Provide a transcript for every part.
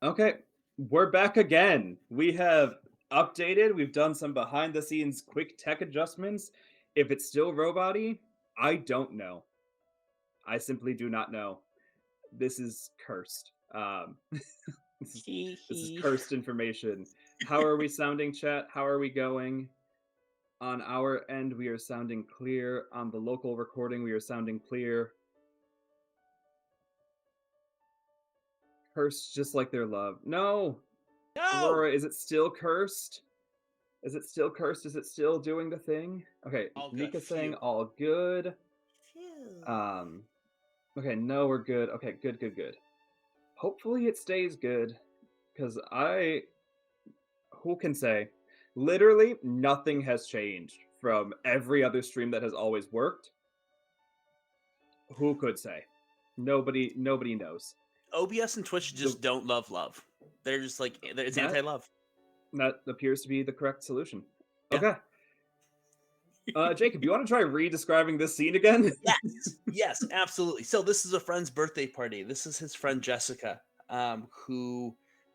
Okay, we're back again. We have updated, we've done some behind the scenes quick tech adjustments. If it's still robot-y, I don't know. I simply do not know. This is cursed. This is Hee this is hee. cursed information. How are we sounding, chat? How are we going? On our end, we are sounding clear. On the local recording, we are sounding clear. Cursed just like their love. No! No! Aurora, is it still cursed? Is it still cursed? Is it still doing the thing? Okay, All good. Mika saying Phew. all good. Phew. Um, okay, no, we're good. Okay, good, good, good. Hopefully it stays good, because who can say? Literally nothing has changed from every other stream that has always worked. Who could say? Nobody knows. OBS and Twitch The just don't love love. They're just like it's that anti-love. that appears to be the correct solution. Yeah. Okay, Jacob, you want to try re-describing this scene again? Yes. Yes, absolutely. So this is a friend's birthday party. This is his friend Jessica, who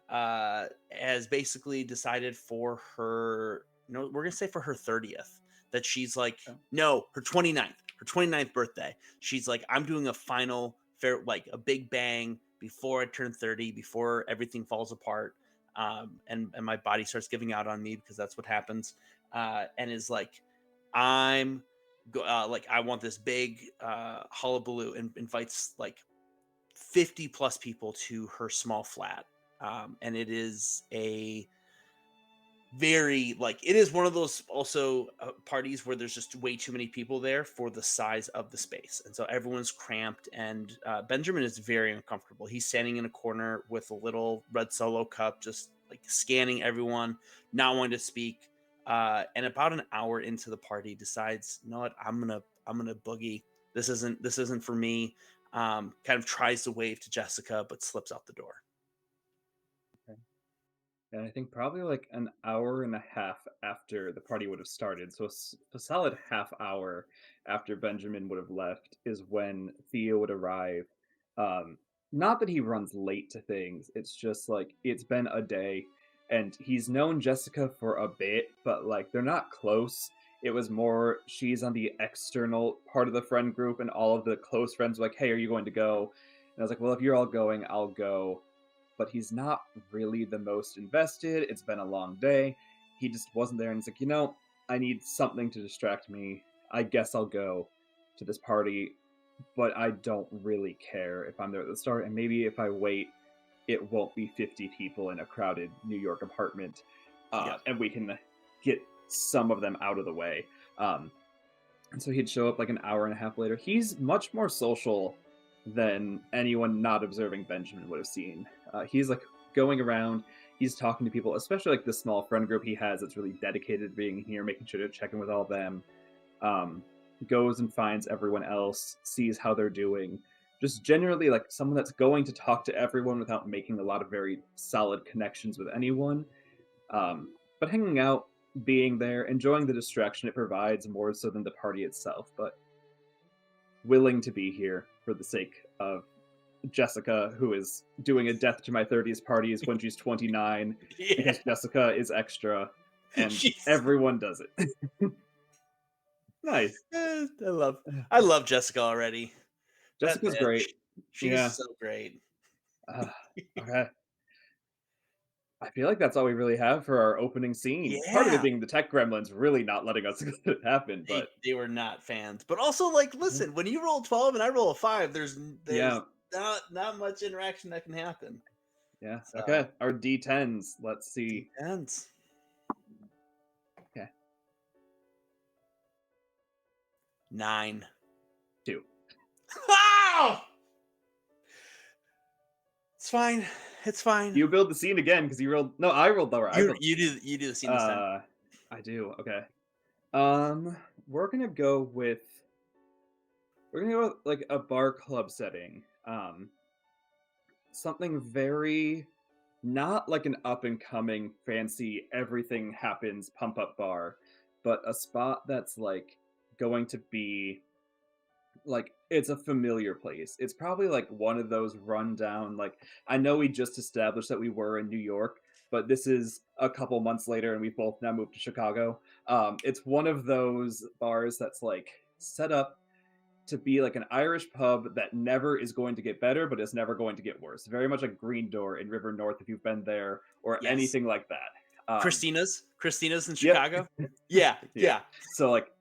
has basically decided for her no, we're gonna say for her 30th that she's like, no, her 29th birthday. She's like, I'm doing a final fair, like a big bang before I turn 30, before everything falls apart. And my body starts giving out on me because that's what happens. And is like, I'm like, I want this big hullabaloo, and invites like 50 plus people to her small flat. And it is a very like it is one of those also parties where there's just way too many people there for the size of the space, and so everyone's cramped. And Benjamin is very uncomfortable. He's standing in a corner with a little red Solo cup, just like scanning everyone, not wanting to speak. And about an hour into the party, decides, you know what, I'm gonna boogie. This isn't for me. Kind of tries to wave to Jessica, but slips out the door. And I think probably like an hour and a half after the party would have started, so a solid half hour after Benjamin would have left, is when Theo would arrive. Um, Not that he runs late to things, it's just like it's been a day, and he's known Jessica for a bit, but like they're not close. It was more she's on the external part of the friend group, and all of the close friends were like, "Hey, are you going to go?" And I was like, "Well, if you're all going, I'll go." But he's not really the most invested. It's been a long day. He just wasn't there, and he's like, I need something to distract me. I guess I'll go to this party, but I don't really care if I'm there at the start. And maybe if I wait, it won't be 50 people in a crowded New York apartment, Yeah. and we can get some of them out of the way. Um, and so he'd show up like an hour and a half later. He's much more social than anyone not observing Benjamin would have seen. He's like going around, he's talking to people, especially like the small friend group he has that's really dedicated to being here, making sure to check in with all of them. Um, Goes and finds everyone else, sees how they're doing. Just generally like someone that's going to talk to everyone without making a lot of very solid connections with anyone. But hanging out, being there, enjoying the distraction it provides more so than the party itself, but willing to be here for the sake of Jessica, who is doing a death to my 30s parties when she's 29, Yeah. because Jessica is extra, and She's everyone does it. Nice. I love I love Jessica already. That Jessica's bitch. great. She's Yeah. so great. Uh, okay. I feel like that's all we really have for our opening scene. Part of it Yeah. being the tech gremlins really not letting us let it happen, They but they were not fans. But also, like, listen, when you roll 12 and I roll a 5, there's yeah, not much interaction that can happen. yeah. So, Okay, our D10s. Let's see. depends. Okay, 9. 2. Oh! It's fine. It's fine. You build the scene again because you rolled. No, I rolled lower. I You built. you do you do the scene this time. Uh, I do. Okay. We're gonna go with like a bar club setting. Something very not like an up and coming fancy everything happens pump up bar, but a spot that's like going to be like, it's a familiar place. It's probably, like, one of those rundown, like I know we just established that we were in New York, but this is a couple months later, and we both now moved to Chicago. It's one of those bars that's, like, set up to be like an Irish pub that never is going to get better, but is never going to get worse. Very much like Green Door in River North, if you've been there, or Yes. anything like that. Christina's in Yep. Chicago? Yeah, Yeah. yeah. So, like,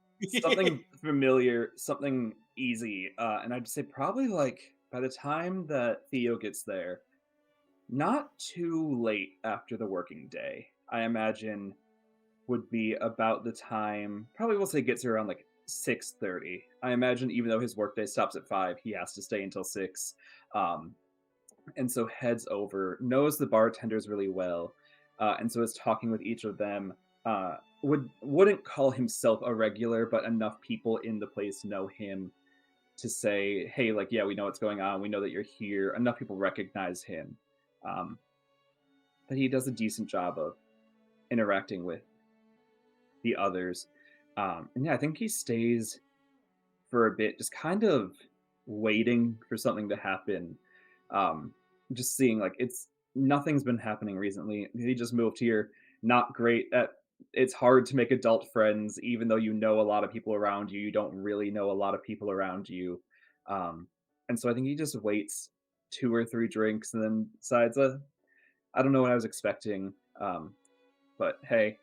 something familiar, something easy, and I'd say probably, like, by the time that Theo gets there, not too late after the working day. I imagine would be about the time probably we'll say gets here around, like, 6:30. I imagine even though his workday stops at 5, he has to stay until 6, um, and so heads over, knows the bartenders really well, and so is talking with each of them. Wouldn't call himself a regular, but enough people in the place know him to say, "Hey, like, yeah, we know what's going on. We know that you're here." Enough people recognize him um, that he does a decent job of interacting with the others. And yeah, I think he stays for a bit, just kind of waiting for something to happen. Um, just seeing like it's nothing's been happening recently. He just moved here, not great at. It's hard to make adult friends, even though you know a lot of people around you. You don't really know a lot of people around you, um, and so I think he just waits 2 or 3 drinks and then decides, I don't know what I was expecting, but hey,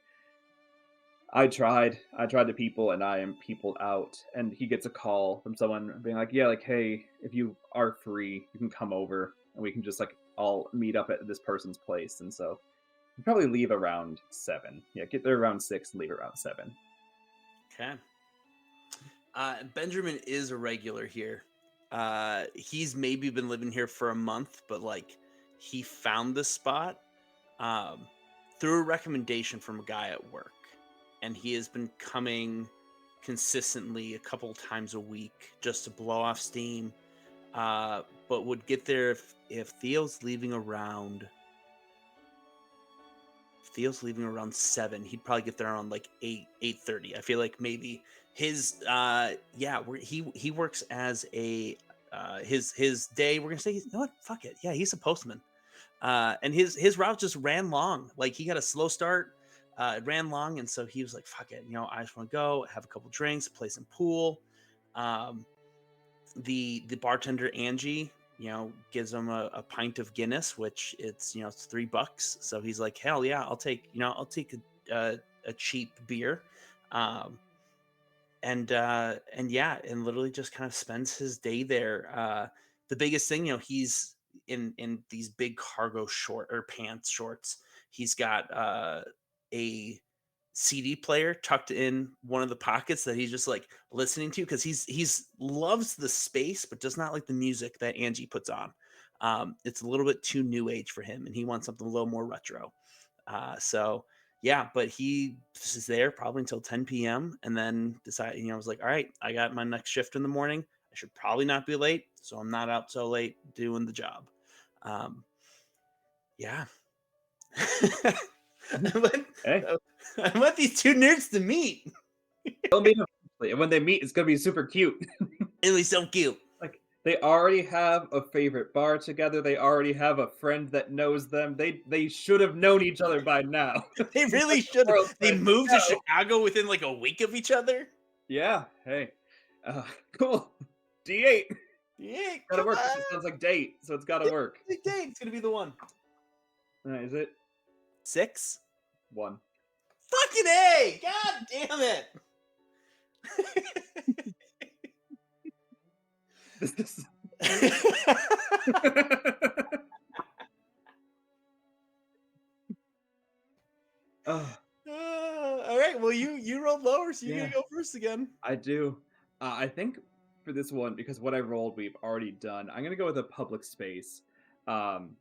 I tried. I tried to people and I am peopled out. And he gets a call from someone being like, yeah, like, hey, if you are free, you can come over and we can just like all meet up at this person's place. And so you probably leave around 7. Yeah, get there around 6 and leave around 7. Okay. Benjamin is a regular here. He's maybe been living here for a month, but like he found this spot um, through a recommendation from a guy at work, and he has been coming consistently a couple times a week just to blow off steam. But would get there if Theo's leaving around. If Theo's leaving around 7, he'd probably get there around like 8:30. I feel like maybe his yeah, he works as a his day. We're gonna say, you know what? Fuck it. Yeah, he's a postman. And his route just ran long. Like he got a slow start, it ran long, and so he was like, "Fuck it, you know, I just want to go have a couple drinks, play some pool." Um, the bartender Angie, you know, gives him a pint of Guinness, which it's $3. So he's like, "Hell yeah, I'll take a cheap beer." Um, and yeah, and literally just kind of spends his day there. The biggest thing, he's in these big cargo short or pants shorts. He's got a CD player tucked in one of the pockets that he's just like listening to because he's loves the space but does not like the music that Angie puts on. It's a little bit too new age for him, and he wants something a little more retro. So yeah, but he is there probably until 10 p.m. and then decided, I was like, all right, I got my next shift in the morning. I should probably not be late, so I'm not out so late doing the job. Um, yeah. I want, Hey, I want these two nerds to meet. they'll meet eventually. And when they meet, it's going to be super cute. At least so cute. Like, they already have a favorite bar together. They already have a friend that knows them. They should have known each other by now. They Let really the should. world They find moved to out. Chicago within like a week of each other. Yeah, hey. Uh, cool. D8. Yeah, Gotta come work because it on. sounds like date, so it's gotta Yeah, work. Big Dave's gonna be the one. Is it? 6. 1. Fucking A! God damn it! This is Oh, All right. Well, you rolled lower, so you're gonna yeah, go first again. I do. I think for this one, because what I rolled we've already done, I'm gonna go with a public space. Um,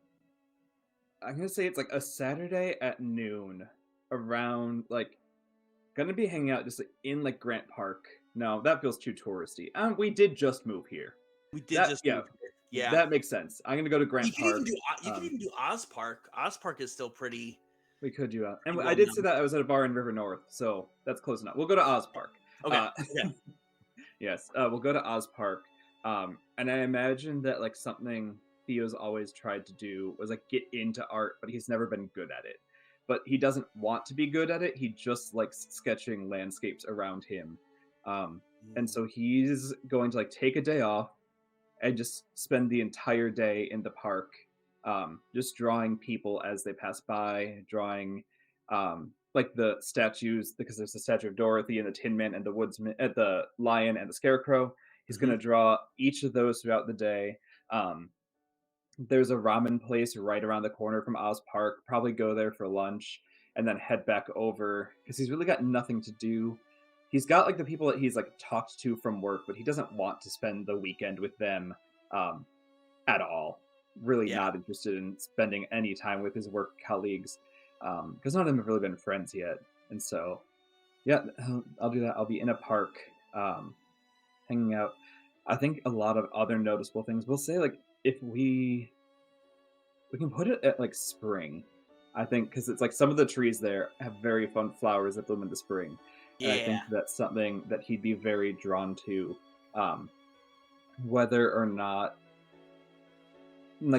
I'm gonna say it's like a Saturday at noon around like gonna be hanging out just like, in like Grant Park. No, that feels too touristy. We did just move here. We did That just yeah, move here. Yeah. that makes sense. I'm gonna go to You Grant can even Park. do you can Um, even do Oz Park. Oz Park is still we could do that. And pretty I well did say known. that I was at a bar in River North, so that's close enough. We'll go to Oz Park. Okay. Uh, Okay. Yes, we'll go to Oz Park, and I imagine that, like, something Theo's always tried to do was, like, get into art, but he's never been good at it. But he doesn't want to be good at it, he just likes sketching landscapes around him. And Mm. so he's going to, like, take a day off and just spend the entire day in the park, just drawing people as they pass by, drawing like the statues because there's the statue of Dorothy and the Tin Man and the woodsman, the lion and the scarecrow. He's going Hmm. to draw each of those throughout the day. Um, there's a ramen place right around the corner from Oz Park. Probably go there for lunch and then head back over because he's really got nothing to do. He's got like the people that he's like talked to from work, but he doesn't want to spend the weekend with them um, at all. Really Yeah. not interested in spending any time with his work colleagues because none of them have really been friends yet. And so, yeah, I'll do that. I'll be in a park hanging out. I think a lot of other noticeable things. We'll say like if we can put it at like spring. I think because it's like some of the trees there have very fun flowers that bloom in the spring, and I Yeah. think that's something that he'd be very drawn to, um, whether or not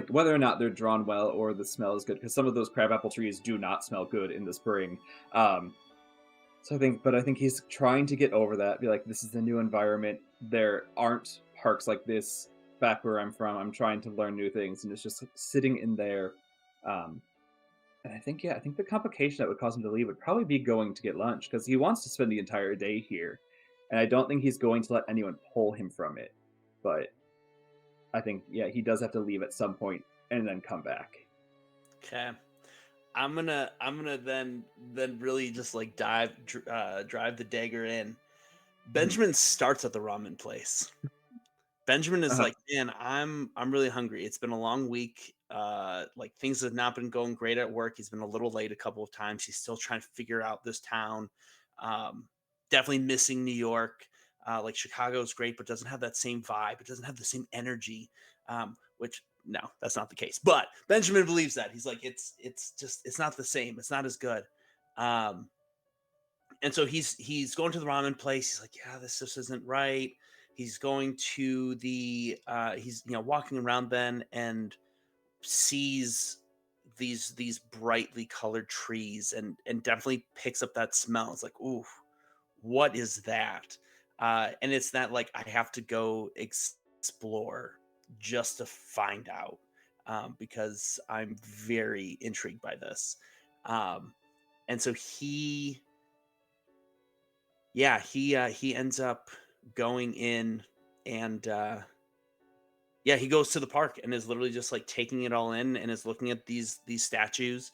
whether or not they're drawn well or the smell is good. Because some of those crabapple trees do not smell good in the spring. So I think he's trying to get over that. Be like, this is the new environment. There aren't parks like this back where I'm from. I'm trying to learn new things, and it's just sitting in there. Um, And I think, yeah, I think the complication that would cause him to leave would probably be going to get lunch because he wants to spend the entire day here. And I don't think he's going to let anyone pull him from it. But I think, yeah, he does have to leave at some point and then come back. Okay. I'm gonna then really just like drive the dagger in. Mhm. Benjamin starts at the ramen place. Benjamin is Uh-huh. like, "Man, I'm really hungry. It's been a long week. Like things have not been going great at work. He's been a little late a couple of times. He's still trying to figure out this town. Um, Definitely missing New York. Like Chicago is great, but doesn't have that same vibe. It doesn't have the same energy. Which no, that's not the case. But Benjamin believes that. He's like, it's just it's not the same. It's not as good. Um, and so he's going to the ramen place. He's like, yeah, this just isn't right. He's going to the he's walking around then and sees these brightly colored trees and definitely picks up that smell. It's like, ooh, what is that? And it's that like I have to go explore just to find out because I'm very intrigued by this. Um, and so he ends up going in and yeah, he goes to the park and is literally just like taking it all in and is looking at these statues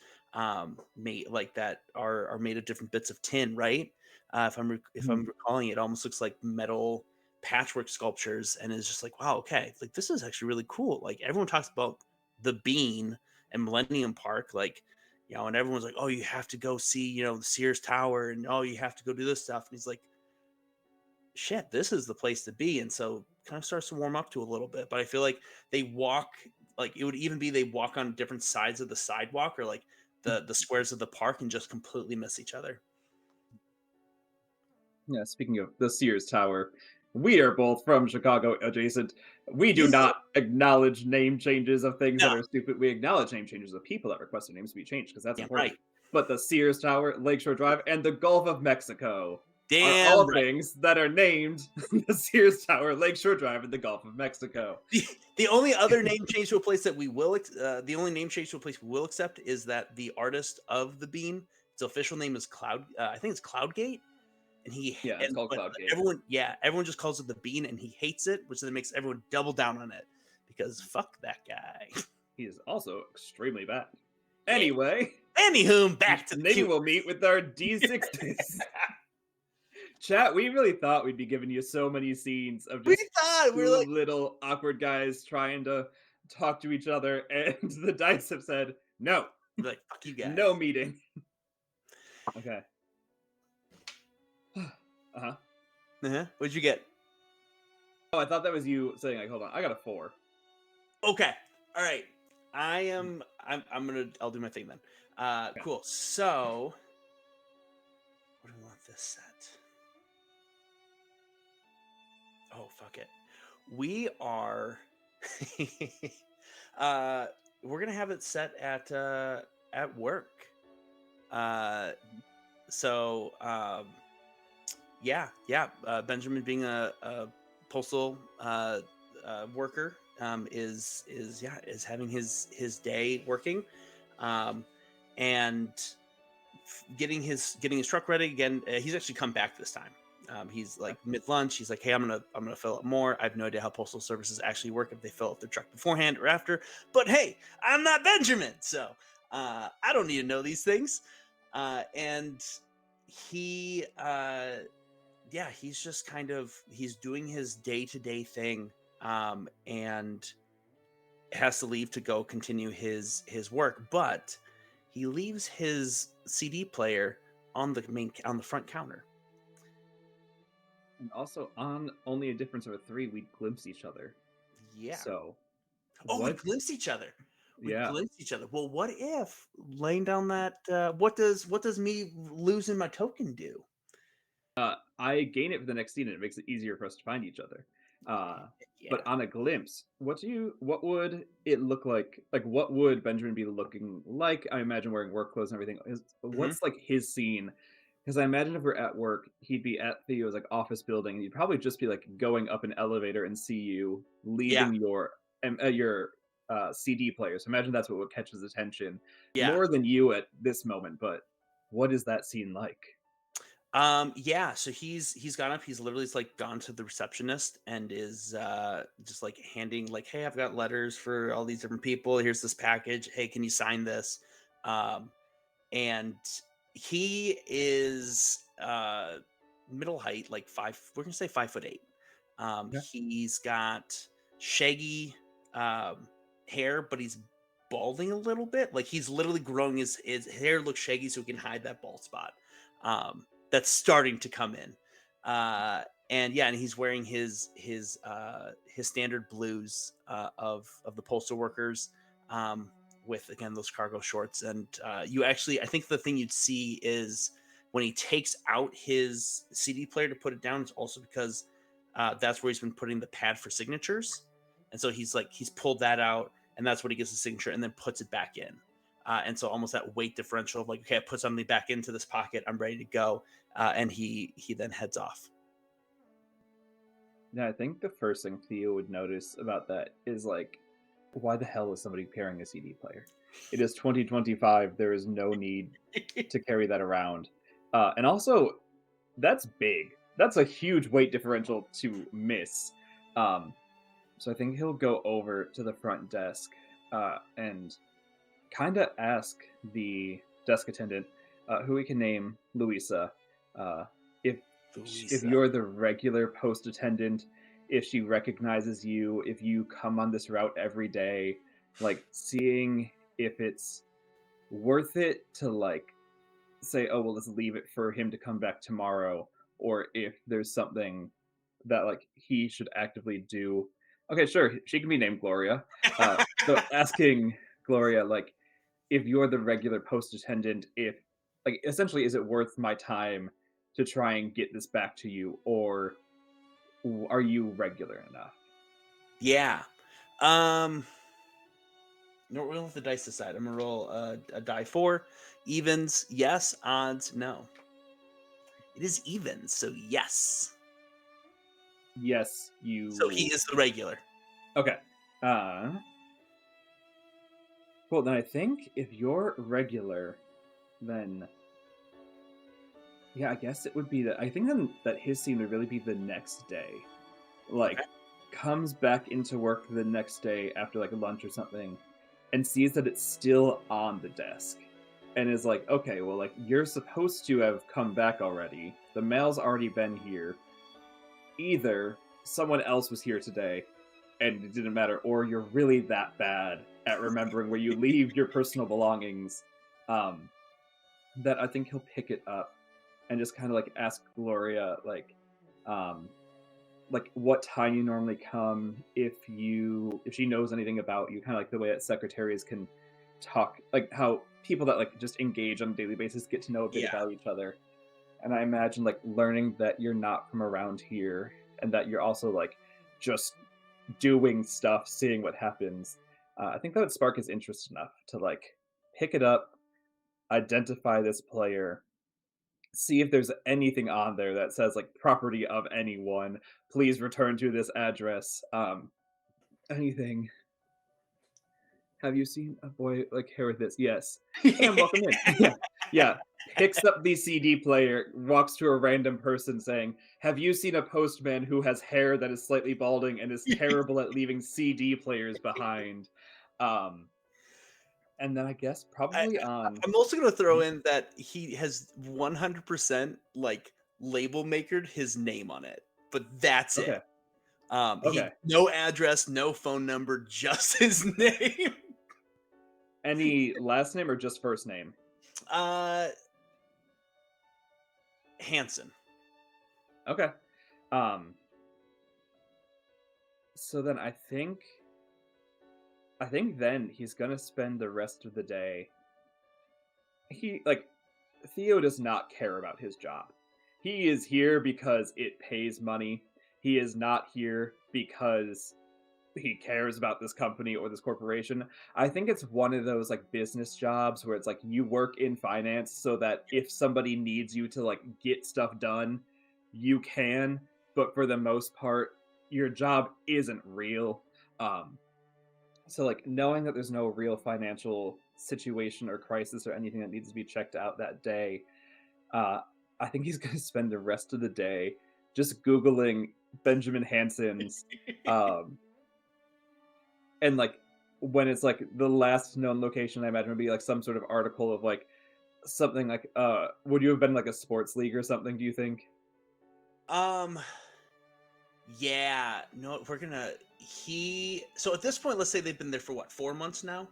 made like that are made of different bits of tin, right? If I'm Mhm. recalling it almost looks like metal patchwork sculptures and is just like, wow, okay, like this is actually really cool. Like everyone talks about the Bean and Millennium Park, like and everyone's like, oh, you have to go see, the Sears Tower, and oh, you have to go do this stuff. And he's like, shit, this is the place to be. And so kind of starts to warm up to a little bit. But I feel like they walk like it would even be they walk on different sides of the sidewalk or like the squares of the park and just completely miss each other. Yeah, speaking of the Sears Tower, we are both from Chicago adjacent. We do Is it? not acknowledge name changes of things No, that are stupid. We acknowledge name changes of people that request their names to be changed because that's damn important. right. But the Sears Tower, Lakeshore Drive, and the Gulf of Mexico are Damn all right. things that are named the Sears Tower, Lakeshore Drive, and the Gulf of Mexico. The, the only other name change to a place that the only name change to a place we will accept is that the artist of the bean, its official name is Cloud. I think it's Cloudgate. Yeah, it's called But Cloudgate. everyone just calls it the bean and he hates it, which then makes everyone double down on it because fuck that guy. He is also extremely bad. Yeah. Anyway, Anywho, back to the maybe cute. we'll meet with our D60s. Chat, we really thought we'd be giving you so many scenes of We just thought we were two like, little awkward guys trying to talk to each other, and the dice have said, no, fuck you no guys. meeting. Okay. Uh-huh. What'd you get? Oh, I thought that was you saying, like, hold on, I got a 4. Okay. All right. I'll do my thing then. Okay. Cool. So what do we want this set? Oh, fuck it. We are uh we're gonna have it set at work. Uh so yeah, yeah. Benjamin being a postal worker is having his day working, um, and getting his truck ready again. He's actually come back this time. He's Okay. like mid lunch. He's like, "Hey, I'm gonna fill up more. I have no idea how postal services actually work if they fill up their truck beforehand or after. But hey, I'm not Benjamin, so I don't need to know these things." And he yeah, he's just kind of he's doing his day-to-day thing, and has to leave to go continue his work, but he leaves his CD player on the front counter. And also, on only a difference of a three, we glimpse each other. Yeah. So, Oh, we what? glimpse each other. We Yeah. glimpse each other. Well, what if laying down that what does me losing my token do? I gain it for the next scene, and it makes it easier for us to find each other. Uh, but Yeah. on a glimpse, what would it look like? Like, what would Benjamin be looking like? I imagine wearing work clothes and everything. Mhm. What's like his scene? Because I imagine if we're at work, he'd be at Theo's like office building, and he'd probably just be like going up an elevator and see you Yeah. leaving your CD player. So imagine that's what would catch his attention Yeah. more than you at this moment. But what is that scene like? Yeah, so he's gone up, he's literally just, like, gone to the receptionist and is, just, like, handing, like, "Hey, I've got letters for all these different people. Here's this package. Hey, can you sign this?" Um, and he is, middle height, like, 5 we're gonna say 5'8". He's got shaggy, hair, but he's balding a little bit, like, he's literally growing his hair looks shaggy so he can hide that bald spot. That's starting to come in. And yeah, and he's wearing his standard blues of the postal workers, um, with again those cargo shorts. And you actually, I think the thing you'd see is when he takes out his CD player to put it down. It's also because that's where he's been putting the pad for signatures, and so he's pulled that out, and that's what he gets the signature, and then puts it back in. And so almost that weight differential of like, okay, I put something back into this pocket, I'm ready to go, and he then heads off. Yeah, I think the first thing Theo would notice about that is like, why the hell is somebody carrying a CD player? It is 2025. There is no need to carry that around. And also, that's big. That's a huge weight differential to miss. Um, so I think he'll go over to the front desk and kind of ask the desk attendant, who we can name Louisa, uh, if if Louisa. you're the regular post attendant, if she recognizes you, if you come on this route every day, like seeing if it's worth it to like say, oh well, let's leave it for him to come back tomorrow, or if there's something that like he should actively do. Okay, sure, she can be named Gloria. So asking Gloria like if you're the regular post attendant, if like essentially, is it worth my time to try and get this back to you, or are you regular enough? Yeah. Um, no, we'll let the dice decide. I'm gonna roll a die four. Evens, yes. Odds, no. It is evens, so yes. Yes, So he you. is the regular. Okay. Uh, well, then I think if you're regular, then yeah, I guess it would be that. I think then that his scene would really be the next day. Okay. Like, comes back into work the next day after like lunch or something, and sees that it's still on the desk, and is like, okay, well, like you're supposed to have come back already. The mail's already been here. Either someone else was here today and it didn't matter, or you're really that bad at remembering where you leave your personal belongings, um, that I think he'll pick it up and just kind of like ask Gloria, um, like what time you normally come, if she knows anything about you, kind of like the way that secretaries can talk, like how people that like just engage on a daily basis get to know a bit Yeah. about each other. And I imagine like learning that you're not from around here and that you're also like just doing stuff, seeing what happens. I think that would spark his interest enough to like pick it up, identify this player, see if there's anything on there that says like property of anyone. Please return to this address. Anything. Have you seen a boy like hair with this? Yes. And welcome in. Yeah. Yeah. Picks up the CD player, walks to a random person saying, "Have you seen a postman who has hair that is slightly balding and is terrible at leaving CD players behind?" Um, and then I guess I probably on I'm also gonna throw in that he has 100% like label makered his name on it, but that's it. okay, He okay. no address, no phone number, just his name. Any last name or just first name? Uh, Hanson. Okay. Um, so then I think then he's gonna spend the rest of the day. He like Theo does not care about his job. He is here because it pays money. He is not here because he cares about this company or this corporation. I think it's one of those like business jobs where it's like you work in finance so that if somebody needs you to like get stuff done, you can, but for the most part, your job isn't real. Um so like knowing that there's no real financial situation or crisis or anything that needs to be checked out that day, uh, I think he's going to spend the rest of the day just Googling Benjamin Hanson's, um, and like when it's like the last known location, I imagine would be like some sort of article of like something like, would you have been like a sports league or something? Do you think? Um, yeah, no, we're gonna he so at this point, let's say they've been there for what, 4 months now?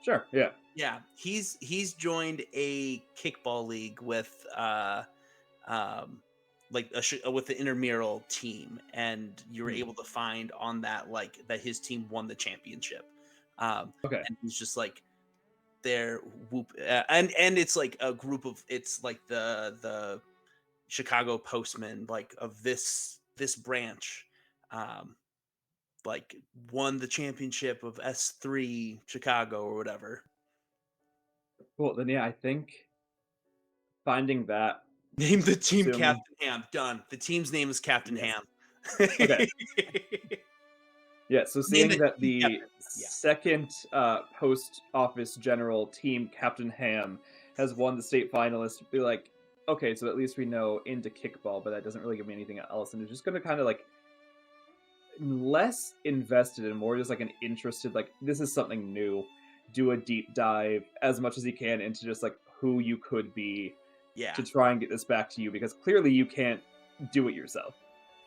Sure. Yeah. Yeah, he's joined a kickball league with um like with the intramural team, and you were Hmm. able to find on that like that his team won the championship. Okay. And he's just like there whoop and it's like a group of it's like the Chicago Postmen like of this branch um like won the championship of S3 Chicago or whatever. Cool. Then yeah, I think finding that, Name the team assuming Captain Ham. Done. The team's name is Captain yes. Ham. Okay. Yeah, so Name seeing the that team the Captain. Yeah. second post office general team, Captain Ham, has won the state finalist, be like, okay, so at least we know into kickball, but that doesn't really give me anything else. And it's just going to kind of like less invested and more just like an interested, like, this is something new. Do a deep dive as much as you can into just like who you could be Yeah. to try and get this back to you because clearly you can't do it yourself.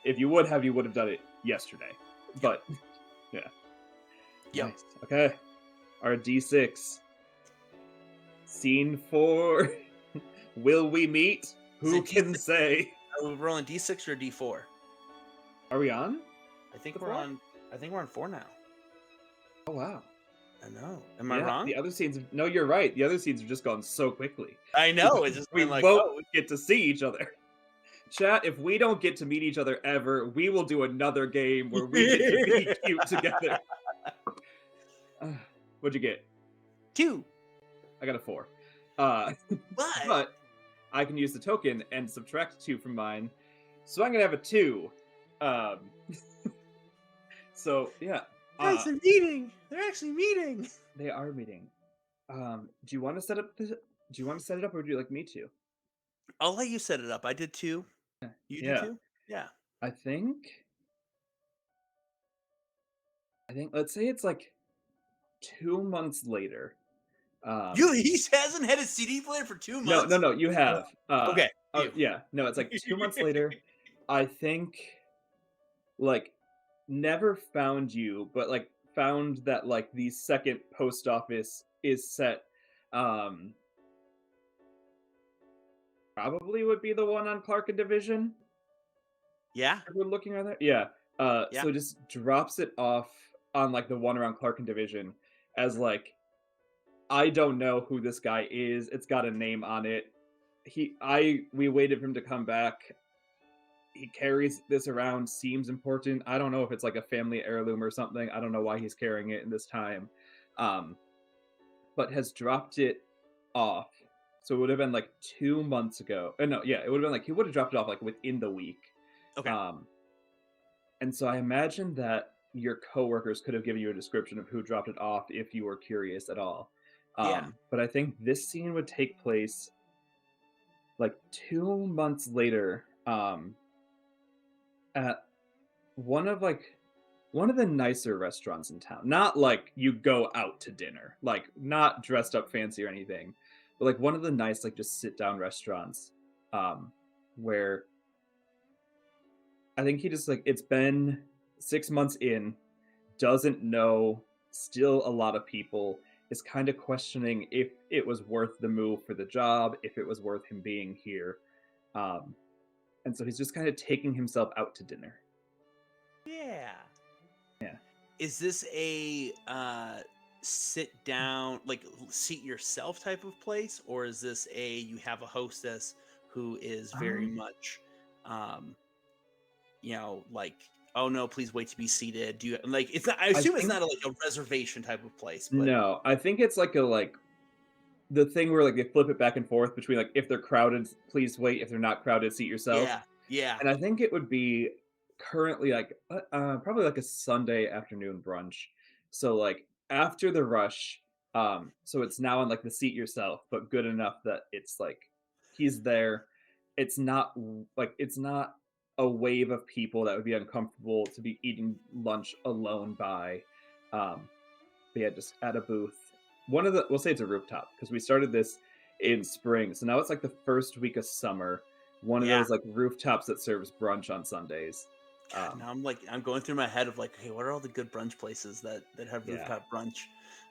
If you would have, you would have done it yesterday. Yep. But yeah. Yep. Nice. Okay. Our D6. Scene 4. Will we meet? Is Who it can D6? say? Are we rolling D6 or D4? Are we on I think the we're 4? on I think we're on 4 now. Oh, wow. I know. Am I Yeah, wrong? the other scenes. No, you're right. The other scenes have just gone so quickly. I know. It's just We been like, won't oh, get to see each other. Chat, if we don't get to meet each other ever, we will do another game where we get to be cute together. Uh, What'd you get? 2. I got a 4. Uh, But but I can use the token and subtract 2 from mine. So I'm gonna have a 2. Um, so yeah, guys are meeting. They're actually meeting. they are meeting. Do you want to set up the? Do you want to set it up, or would you like me to? I'll let you set it up. I did 2. You do Yeah, 2? Yeah. I think. I think. Let's say it's like 2 months later. You Um, he hasn't had a CD player for 2 no, no, months? no. You Oh, have. okay. Oh You. yeah. No, it's like 2 months later. I think like never found you, but like found that like the second post office is set. Um, Probably would be the one on Clark and Division. Yeah. If we're looking at that, yeah. Yeah. So just drops it off on like the one around Clark and Division as like I don't know who this guy is. It's got a name on it. We waited for him to come back. he carries this around, seems important. I don't know if it's like a family heirloom or something. I don't know why he's carrying it in this time. Um, but has dropped it off. So it would have been like 2 months ago. No, yeah, it would have been like he would have dropped it off like within the week. Okay. Um, and so I imagine that your coworkers could have given you a description of who dropped it off if you were curious at all. Yeah. But I think this scene would take place like 2 months later, at one of like one of the nicer restaurants in town. Not like you go out to dinner, like not dressed up fancy or anything, but like one of the nice like just sit down restaurants, where I think he just like it's been 6 months in, doesn't know, still a lot of people, is kind of questioning if it was worth the move for the job, if it was worth him being here. Um, and so he's just kind of taking himself out to dinner. Yeah. Yeah. Is this a sit down, like seat yourself type of place, or is this a you have a hostess who is very Um, much, um, like, oh no, please wait to be seated? Do you like? It's not. I I assume it's think not like a reservation type of place, but no, I think it's like a like the thing where like they flip it back and forth between like if they're crowded, please wait. If they're not crowded, seat yourself. yeah, yeah, And I think it would be currently like probably like a Sunday afternoon brunch. So like after the rush, so it's now on like the seat yourself, but good enough that it's like he's there. It's not like it's not a wave of people that would be uncomfortable to be eating lunch alone by. Um, but yeah, just at a booth. One of the we'll say it's a rooftop because we started this in spring, so now it's like the first week of summer. One of yeah. those like rooftops that serves brunch on Sundays. God, now I'm going through my head of like, okay, what are all the good brunch places that have Yeah, rooftop brunch?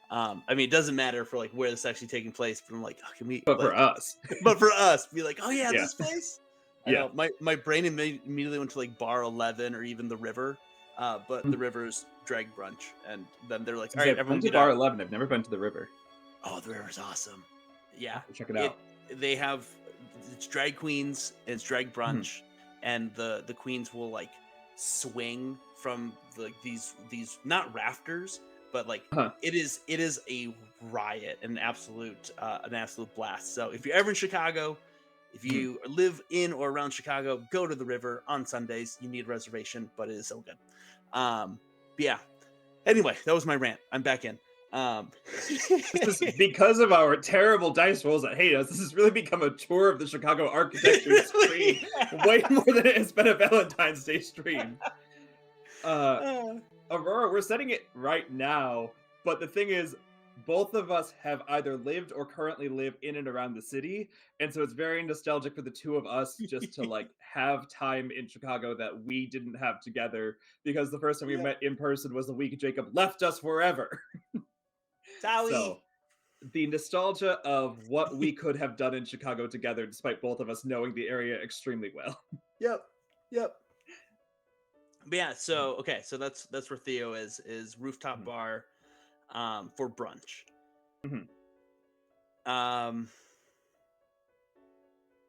I mean, it doesn't matter for like where this is actually taking place, but I'm like, oh, can we but for like, us, but for us, be like, oh yeah, yeah, this place. I yeah. know my brain immediately went to like Bar 11 or even the River, but the Mm. River's drag brunch, and then they're like, all Since right, I've been everyone to get Bar out. 11, I've never been to the river. Oh, the River's awesome. I'll Yeah, have to check it it out. they have it's drag queens and it's drag Mhm. brunch, and the queens will like swing from like these not rafters, but like Huh. it is a riot, an absolute blast. So if you're ever in Chicago, if Mhm. you live in or around Chicago, go to the River on Sundays. You need a reservation, but it is so good. But yeah. Anyway, that was my rant. I'm back in. Um, This is because of our terrible dice rolls that hate us. This has really become a tour of the Chicago architecture stream, really? way more than it has been a Valentine's Day stream. Uh, Uh, Aurora, we're setting it right now, but the thing is, both of us have either lived or currently live in and around the city, and so it's very nostalgic for the two of us just to like have time in Chicago that we didn't have together because the first time we yeah. met in person was the week Jacob left us forever. So Sorry. the nostalgia of what we could have done in Chicago together, despite both of us knowing the area extremely well. Yep. Yep. But yeah, so okay, so that's where Theo is rooftop Mhm, bar for brunch. mhm, Um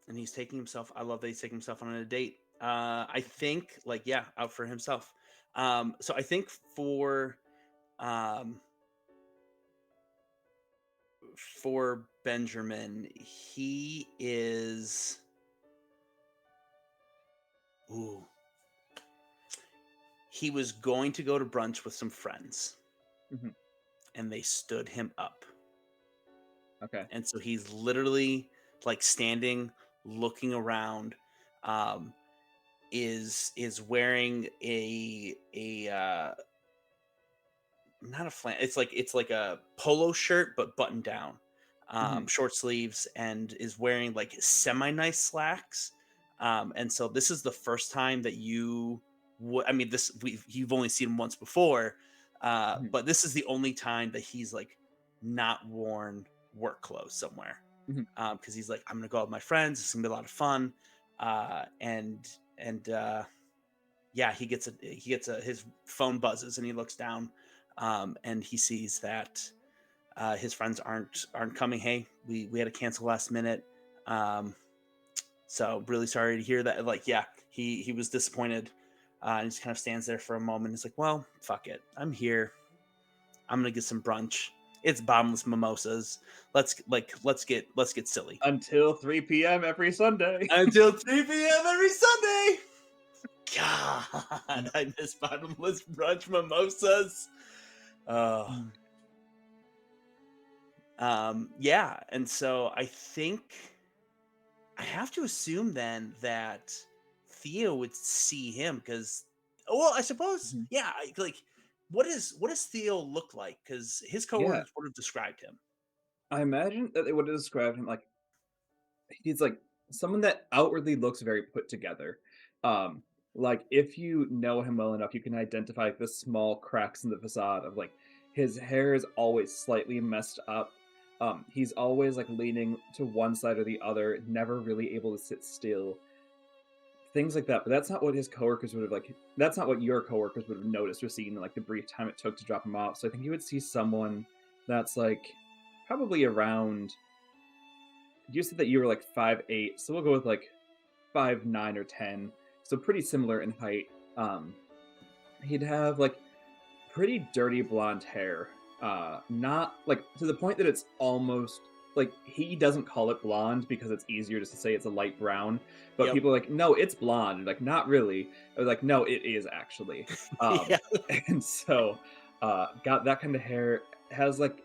and he's taking himself, I love that he's taking himself on a date. I think like yeah, out for himself. So I think um for Benjamin, he is ooh, he was going to go to brunch with some friends mhm. and they stood him up. Okay. And so he's literally like standing, looking around, um, is wearing a not a flan. It's like a polo shirt but buttoned down, Mhm, short sleeves, and is wearing like semi nice slacks. And so this is the first time that I mean, you've only seen him once before, mhm, but this is the only time that he's like not worn work clothes somewhere. mhm. Because he's like, I'm gonna go out with my friends. It's gonna be a lot of fun. And yeah, he gets a his phone buzzes and he looks down, and he sees that his friends aren't coming. Hey, we had to cancel last minute. Um, so really sorry to hear that. Like, yeah, He was disappointed, and he just kind of stands there for a moment. He's like, "Well, fuck it, I'm here. I'm gonna get some brunch. It's bottomless mimosas. Let's get silly." Until 3 p.m. every Sunday. Until 3 p.m. every Sunday. God, I miss bottomless brunch mimosas. Oh, Mm. yeah. And so I think I have to assume then that Theo would see him because, well, I suppose, Mhm. yeah. Like, what does Theo look like? Because his Yeah, coworkers would have described him. I imagine that they would have described him like he's like someone that outwardly looks very put together. Um, like if you know him well enough, you can identify like, the small cracks in the facade of like his hair is always slightly messed up. He's always like leaning to one side or the other, never really able to sit still. Things like that. But that's not what his coworkers would have like. That's not what your coworkers would have noticed or seen in like the brief time it took to drop him off. So I think you would see someone that's like probably around you said that you were like 5'8", so we'll go with like 5'9" or 10. So pretty similar in height. Um, he'd have like pretty dirty blonde hair. Not like to the point that it's almost like he doesn't call it blonde because it's easier just to say it's a light brown. But Yep. people are like, no, it's blonde. Like, not really. I was like, no, it is actually. Yeah. And so got that kind of hair, has like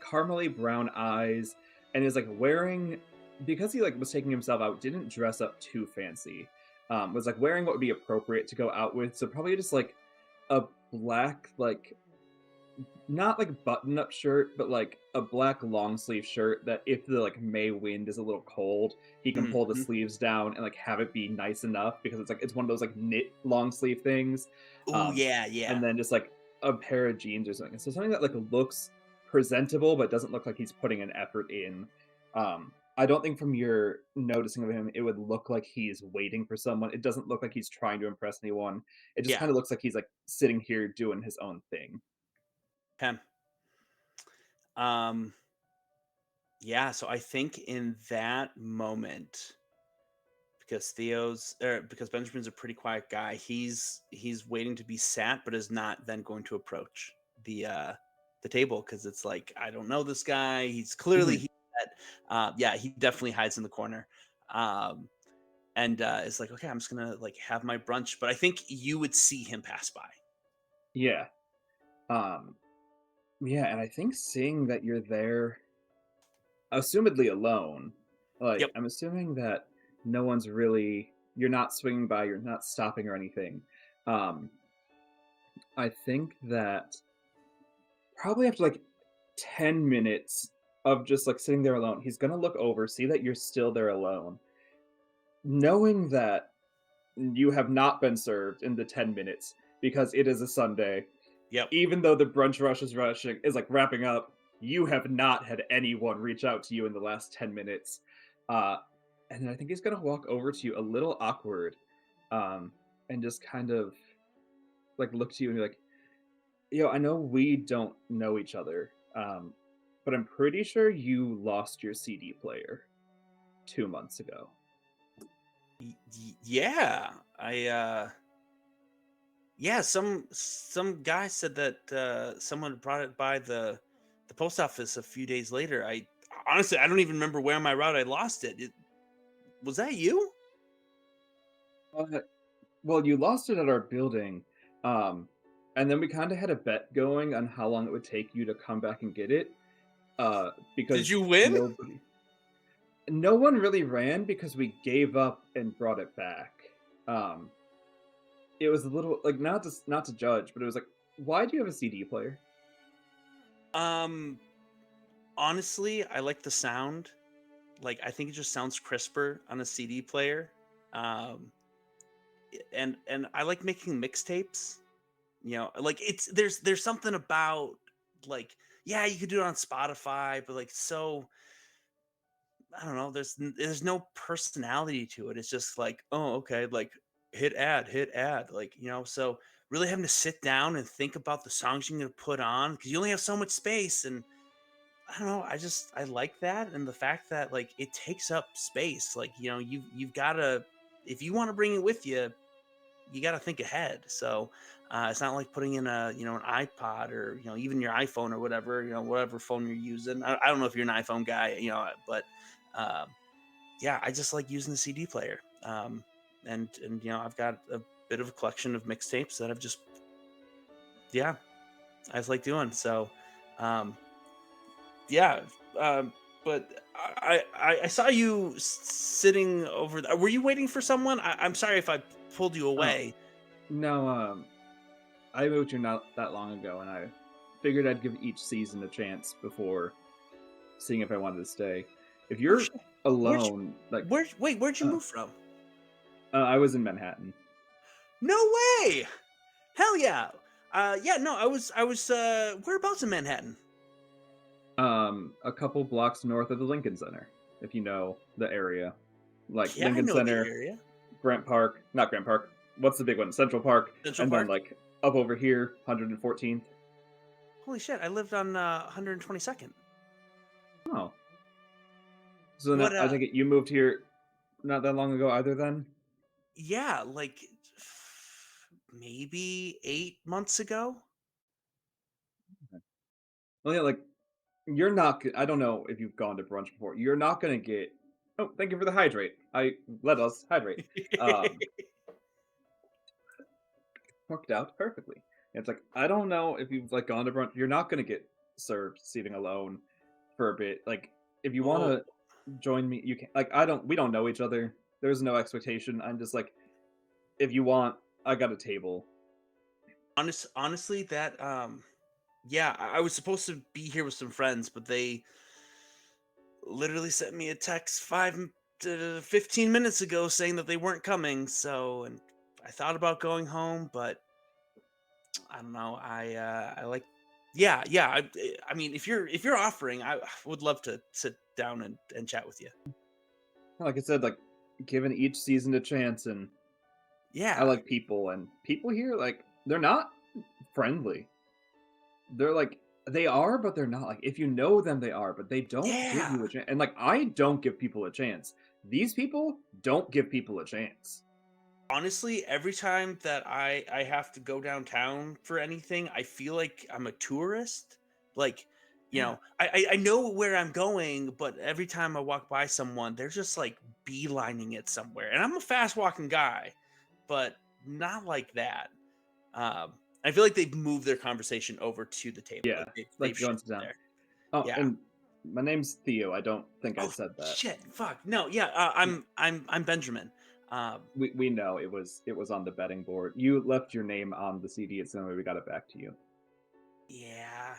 caramely brown eyes, and is like wearing because he like was taking himself out, didn't dress up too fancy. Was like wearing what would be appropriate to go out with. So probably just like a black like not like button up shirt, but like a black long sleeve shirt that if the like May wind is a little cold, he can pull the Mhm. sleeves down and like have it be nice enough because it's like it's one of those like knit long sleeve things. Oh Um, yeah, yeah, and then just like a pair of jeans or something. So something that like looks presentable but doesn't look like he's putting an effort in. I don't think from your noticing of him, it would look like he's waiting for someone. It doesn't look like he's trying to impress anyone. It just yeah. kind of looks like he's like sitting here doing his own thing. Okay. Um, yeah. So I think in that moment, because Benjamin's a pretty quiet guy, he's waiting to be sat, but is not then going to approach the uh the table because it's like I don't know this guy. He's clearly Mhm. he. Yeah, he definitely hides in the corner. Um, and is like, okay, I'm just gonna like have my brunch. But I think you would see him pass by. Yeah. Um, yeah, and I think seeing that you're there, assumedly alone, like, Yep. I'm assuming that no one's really you're not swinging by, you're not stopping or anything. Um, I think that probably after, like, 10 minutes of just, like, sitting there alone, he's gonna look over, see that you're still there alone, knowing that you have not been served in the 10 minutes because it is a Sunday. Yep. Even though the brunch rush is rushing is like wrapping up, you have not had anyone reach out to you in the last 10 minutes. Uh, and then I think he's gonna walk over to you a little awkward, um, and just kind of like look to you and be like, yo, I know we don't know each other, but I'm pretty sure you lost your CD player 2 months ago. Yeah. Yeah, some guy said that someone brought it by the post office a few days later. I honestly I don't even remember where on my route I lost it. Was that you? Uh, well, you lost it at our building, um, and then we kind of had a bet going on how long it would take you to come back and get it. Did Because you win? no one really ran because we gave up and brought it back. Um, it was a little like not to judge, but it was like, why do you have a CD player? Um Honestly, I like the sound. Like I think it just sounds crisper on a CD player. Um and I like making mixtapes. You know, like there's something about like yeah, you could do it on Spotify, but like so I don't know, there's no personality to it. It's just like, oh, okay, like hit ad, like, you know, so really having to sit down and think about the songs you're gonna put on because you only have so much space. And I don't know, I like that and the fact that like it takes up space. Like, you know, you've gotta if you want to bring it with you, you got to think ahead. So it's not like putting in a an iPod or even your iPhone or whatever whatever phone you're using. I don't know if you're an iPhone guy, but um, yeah, I just like using the CD player. And I've got a bit of a collection of mixtapes that I've just yeah I just like doing. So um, yeah, but I saw you sitting over there. Were you waiting for someone? I'm sorry if I pulled you Oh, away. no, I moved here not that long ago, and I figured I'd give each season a chance before seeing if I wanted to stay. If Oh you're shit. Where'd you, alone, like, where'd you uh, move from? I was in Manhattan, No way! Hell yeah. Yeah, no, I was whereabouts in Manhattan? a couple blocks north of the Lincoln Center, if you know the area. Like Yeah, I Lincoln know the Center, area. Grant Park, not Grant Park. What's the big one? Central Park, Central and then Park? like up over here, 114th. Holy shit, I lived on 122nd. Oh, so What now I think you moved here not that long ago either. Then, yeah, like maybe 8 months ago? well, yeah, like you're not. I don't know if you've gone to brunch before. You're not gonna get. Oh, thank you for the hydrate. I let us hydrate. Um, Worked out perfectly. It's like I don't know if you've like gone to brunch. You're not gonna get served seating alone for a bit. Like if you want Oh, to join me, you can. Like I don't. We don't know each other. There's no expectation. I'm just like if you want, I got a table. honestly, that yeah, I was supposed to be here with some friends, but they literally sent me a text 15 minutes ago saying that they weren't coming. So, and I thought about going home, but I don't know. I like, yeah. I mean, if you're offering, I would love to sit down and chat with you. Like I said, like giving each season a chance, and I Yeah, like people, and people here like they're not friendly. They're like they are, but they're not. Like if you know them, they are, but they don't give yeah. you a chance. And like I don't give people a chance. These people don't give people a chance. Honestly, every time that I have to go downtown for anything, I feel like I'm a tourist. Like, Yeah. I know where I'm going, but every time I walk by someone, they're just like beelining it somewhere. And I'm a fast walking guy, but not like that. I feel like they've moved their conversation over to the table. Yeah, Like they've like going to shifted town. there. Oh, Yeah. and my name's Theo. I don't think I Oh said that. shit. Fuck. No. Yeah. Yeah, I'm Benjamin. Um, we know it was on the betting board. You left your name on the CD. It's the only way we got it back to you. yeah.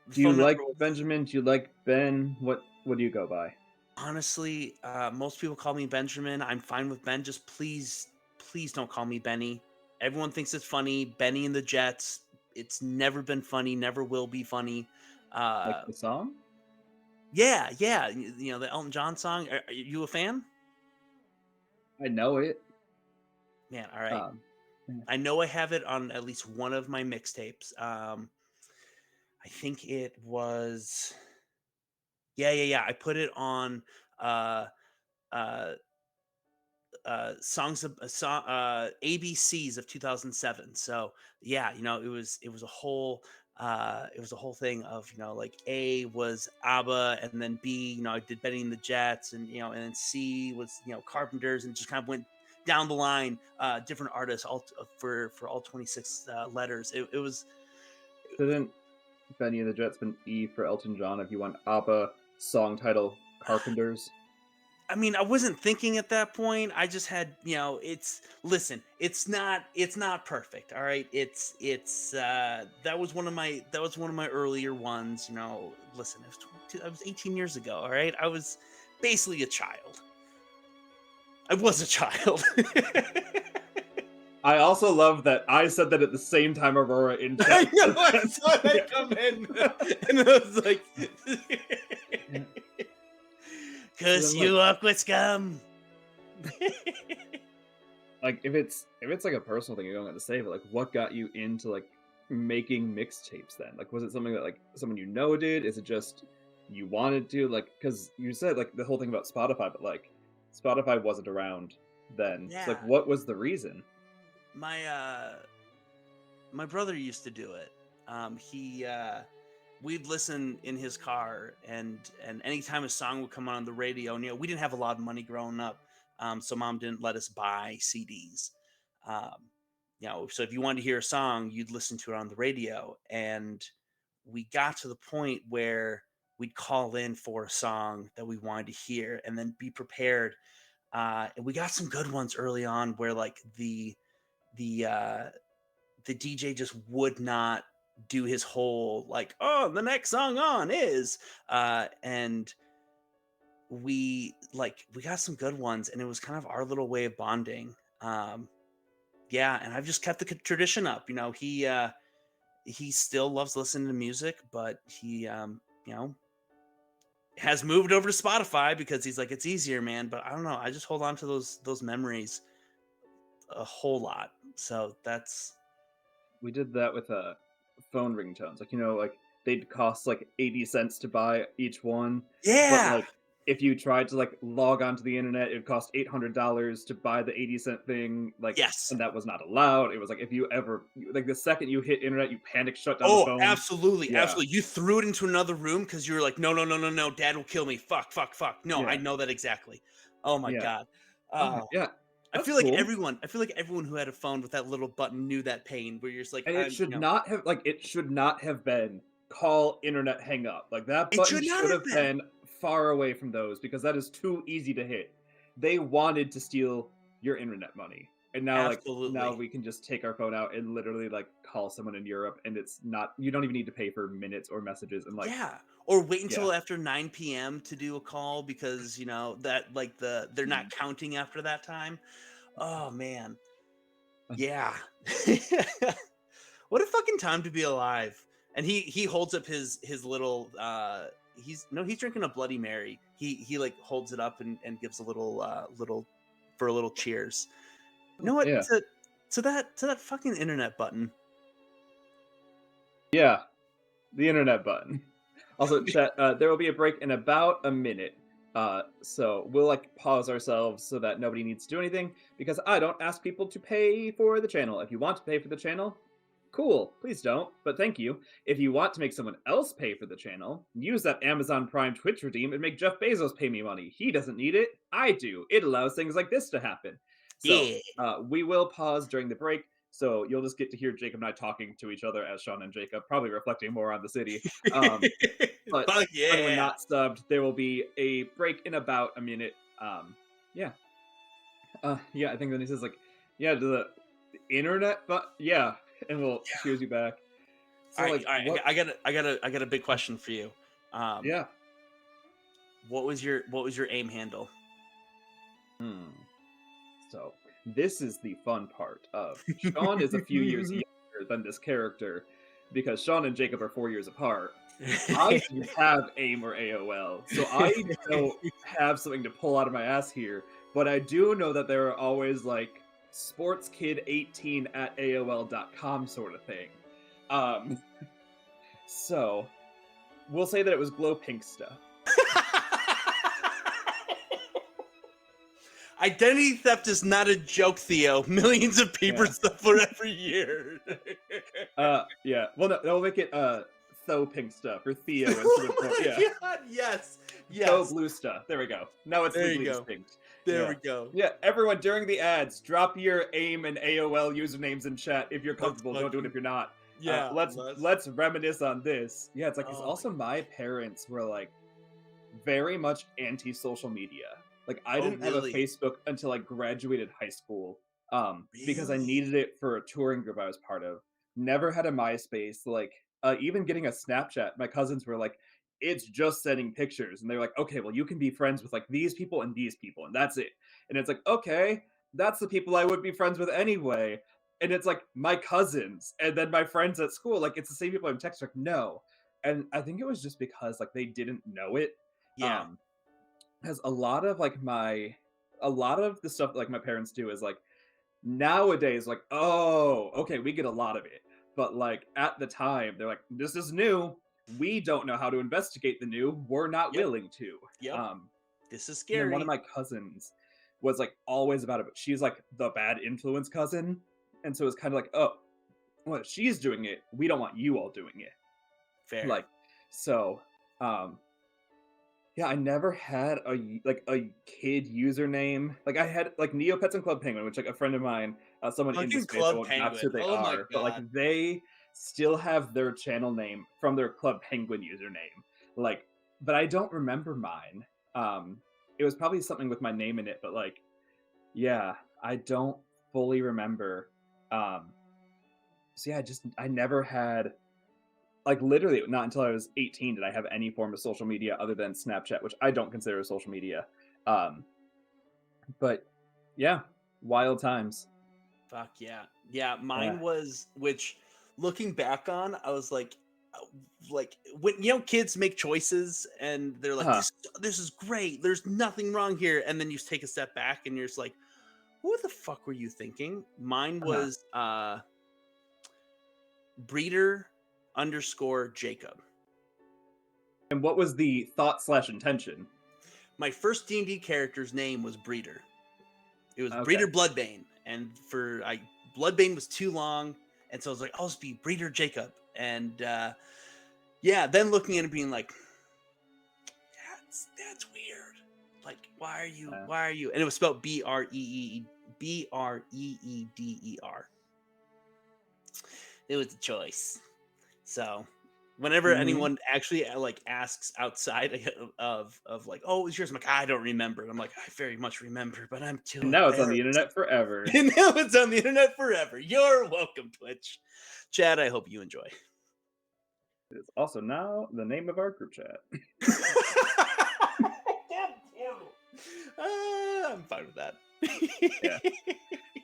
The Do you phone number like was Benjamin? Do you like Ben? What do you go by? honestly, most people call me Benjamin. I'm fine with Ben. Just please don't call me Benny. Everyone thinks it's funny. Benny and the Jets. It's never been funny. Never will be funny. Like Uh, the song? yeah, yeah. The Elton John song. Are you a fan? I know it. Man, all right. Um, yeah. I know I have it on at least one of my mixtapes. I think it was. Yeah. I put it on. Uh, uh, songs of ABCs of 2007. So yeah, it was a whole thing of like A was ABBA, and then B, I did Benny and the Jets, and and then C was Carpenters, and just kind of went down the line, different artists all for all 26 letters. It was Didn't Benny and the Jets been E for Elton John if you want ABBA song title Carpenters? I mean, I wasn't thinking at that point. I just had, it's listen, it's not perfect. All right. That was one of my earlier ones, listen, I was 18 years ago, all right? I was basically a child. I was a child. I also love that I said that at the same time Aurora in I chat know, said I saw that. that come in and I was like Yeah. So cuz then like you awkward scum. if it's like a personal thing you don't have to say, but like what got you into like making mixtapes then? Like was it something that like someone you know did? Is it just you wanted to like because you said like the whole thing about Spotify, but like Spotify wasn't around then. So like Yeah. what was the reason? My my brother used to do it. He we'd listen in his car, and anytime a song would come on the radio, and we didn't have a lot of money growing up, so mom didn't let us buy CDs. Um, so if you wanted to hear a song, you'd listen to it on the radio, and we got to the point where we'd call in for a song that we wanted to hear, and then be prepared. And we got some good ones early on, where like the uh, the DJ just would not do his whole like, oh, the next song on is, and we got some good ones, and it was kind of our little way of bonding. Yeah, and I've just kept the tradition up. He still loves listening to music, but he has moved over to Spotify because he's like, it's easier, man. But I don't know. I just hold on to those memories a whole lot. So that's We did that with phone ringtones. Like, like they'd cost like 80 cents to buy each one, but yeah. like if you tried to like log onto the internet, it'd cost $800 to buy the 80-cent thing, like, Yes. and that was not allowed. It was like if like the second you hit internet, you panic shut down the Oh, phone. absolutely, Yeah. absolutely. You threw it into another room because you were like, "No, no, no, no, no, dad will kill me. Fuck, fuck, fuck." No, I Yeah. know that exactly. Oh my Yeah. god. Okay. Oh, Yeah. I That's feel like cool. everyone who had a phone with that little button knew that pain where you're just like, And it should not have been call internet hang up. Like that it button should not should have have been. been far away from those because that is too easy to hit. They wanted to steal your internet money. And now Absolutely. we can just take our phone out and literally like call someone in Europe and it's not you don't even need to pay for minutes or messages and like Yeah. Or wait yeah. until after 9 p.m. to do a call because, that like they're not counting after that time. Oh man. Yeah. What a fucking time to be alive. And he holds up his little he's drinking a bloody mary. He like holds it up and gives a little for a little cheers. You know what? Yeah. To that fucking internet button. Yeah. The internet button. Also, chat, there will be a break in about a minute. So we'll like pause ourselves so that nobody needs to do anything because I don't ask people to pay for the channel. If you want to pay for the channel, cool. Please don't, but thank you. If you want to make someone else pay for the channel, use that Amazon Prime Twitch redeem and make Jeff Bezos pay me money. He doesn't need it. I do. It allows things like this to happen. So Yeah. we will pause during the break. So you'll just get to hear Jacob and I talking to each other as Sean and Jacob, probably reflecting more on the city. Um, but Fuck for anyone yeah. not subbed, there will be a break in about a minute. Yeah. Yeah, I think then he says like, yeah, the internet, but yeah, and we'll cheers you back. All So right, like, all right. what? I got a big Oh, question for you. Um, yeah. what was your aim handle? Hmm. So this is the fun part of Sean is a few years younger than this character because Sean and Jacob are 4 years apart. I didn't have AIM or AOL, so I don't have something to pull out of my ass here. But I do know that there are always like sportskid18 at AOL.com sort of thing. Um, so we'll say that it was glow pink stuff. Identity theft is not a joke, Theo. Millions of people Yeah. suffer every year. Yeah. Well, no, they'll make it Tho pink stuff or Theo instead Oh of yeah. my god! Yes, Tho yes. blue stuff. There we go. Now it's There you legally go. distinct. There Yeah. we go. Yeah, everyone during the ads, drop your AIM and AOL usernames in chat if you're Let's comfortable. Don't do it if fucking you're not. yeah. Let's reminisce on this. Yeah, it's like because Oh my also my god. parents were like very much anti social media. Like I Oh didn't have a really? Facebook until I graduated high school. Because I Really? needed it for a touring group I was part of. Never had a MySpace. Like even getting a Snapchat, my cousins were like, "It's just sending pictures," and they're like, "Okay, well you can be friends with like these people and these people, and that's it." And it's like, okay, that's the people I would be friends with anyway. And it's like my cousins and then my friends at school. Like it's the same people I'm texting. Like no, and I think it was just because like they didn't know it. Yeah. Um, has a lot of like a lot of the stuff that, like my parents do is like nowadays like oh okay we get a lot of it but like at the time they're like this is new we don't know how to investigate the new we're not Yep. willing to Yep. um This is and then one of scary. my cousins. was like always about it, but she's like the bad influence cousin. And so it's kind of like, oh, well, if she's doing it, we don't want you all doing it. Fair. Like, so, um, yeah, I never had like a kid username. Like I had like Neopets and Club Penguin, which like a friend of mine, someone in the Fucking space, I Club won't dox Penguin. who they Oh my are, but like god. they still have their channel name from their Club Penguin username. Like, but I don't remember mine. It was probably something with my name in it, but like, yeah, I don't fully remember. Um, so yeah, I never had like literally not until I was 18 did I have any form of social media other than Snapchat, which I don't consider a social media. Um, but yeah, wild times. Fuck yeah. Yeah, Yeah. mine was, which looking back on, I was uh, like when kids make choices and they're like, Huh. this is great. There's nothing wrong here. And then you take a step back and you're just like, what the fuck were you thinking? Mine Uh-huh. was breeder underscore Jacob. And what was the thought slash intention? My first D&D character's name was Breeder. It was Okay. Breeder Bloodbane, and Bloodbane was too long, and so I was like, I'll just be Breeder Jacob. And yeah, then looking at it, being like, that's weird. Like, Uh, why are you? And it was spelled Breeder. It was a choice. So whenever mhm. anyone actually like asks outside of like, oh, it's yours, I'm like, I don't remember. I'm like, I very much remember, but I'm too And now it's on the embarrassed. internet forever. And now it's on the internet forever. You're welcome, Twitch. Chad, I hope you enjoy. It's also now the name of our group chat. God damn it. I'm fine with that. Yeah.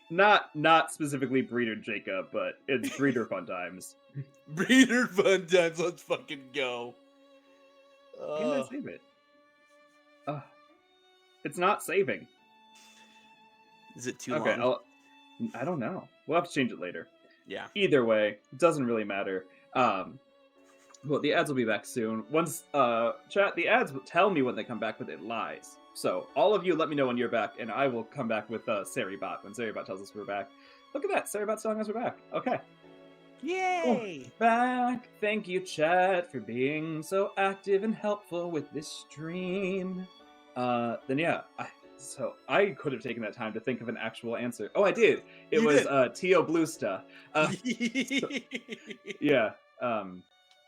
Not specifically Breeder Jacob, but it's Breeder Fun Times. Breeder fun times. Let's fucking go. Can I Uh, save it? Uh, it's not saving. is it too Okay, long? I don't know. We'll have to change it later. Yeah. Either way, it doesn't really matter. Well, the ads will be back soon. Once chat, the ads will tell me when they come back, but it lies. So all of you, let me know when you're back, and I will come back with Sarybot when Sarybot tells us we're back. Look at that, Sarybot's telling us we're back. Okay, cool. Yay! Back. Thank you, chat, for being so active and helpful with this stream. Then yeah, so I could have taken that time to think of an actual answer. Oh, I did. It You was did. Tio Bluesta. So, yeah.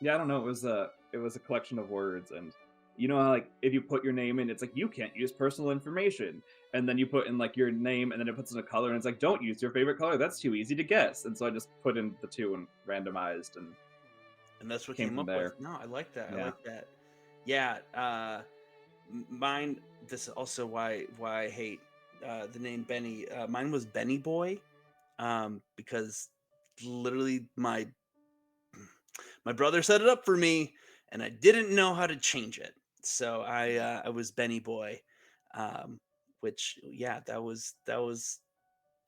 Yeah, I don't know. It was a collection of words, and you know how like if you put your name in, it's like you can't use personal information, and then you put in like your name, and then it puts in a color, and it's like don't use your favorite color. That's too easy to guess. And so I just put in the two and randomized, and And that's what came came from up with. there. No, I like that. I Yeah. like that. Yeah. Mine. This is also why I hate the name Benny. Mine was Benny Boy, because literally my brother set it up for me, and I didn't know how to change it. So I was Benny Boy, um, which yeah, that was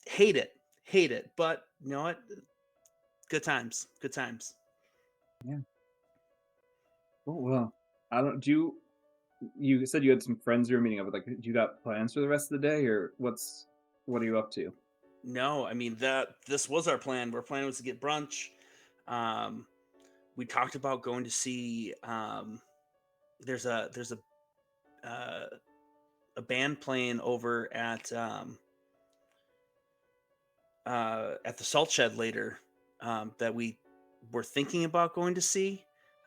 hate it. But you know what? Good times, good times. Yeah. Oh well. I don't. Do you? You said you had some friends you were meeting up with. Like, do you got plans for the rest of the day, or what are you up to? No, I mean that this was our plan. Our plan was to get brunch. Um, we talked about going to see. There's uh, a band playing over at the Salt Shed later, that we were thinking about going to see.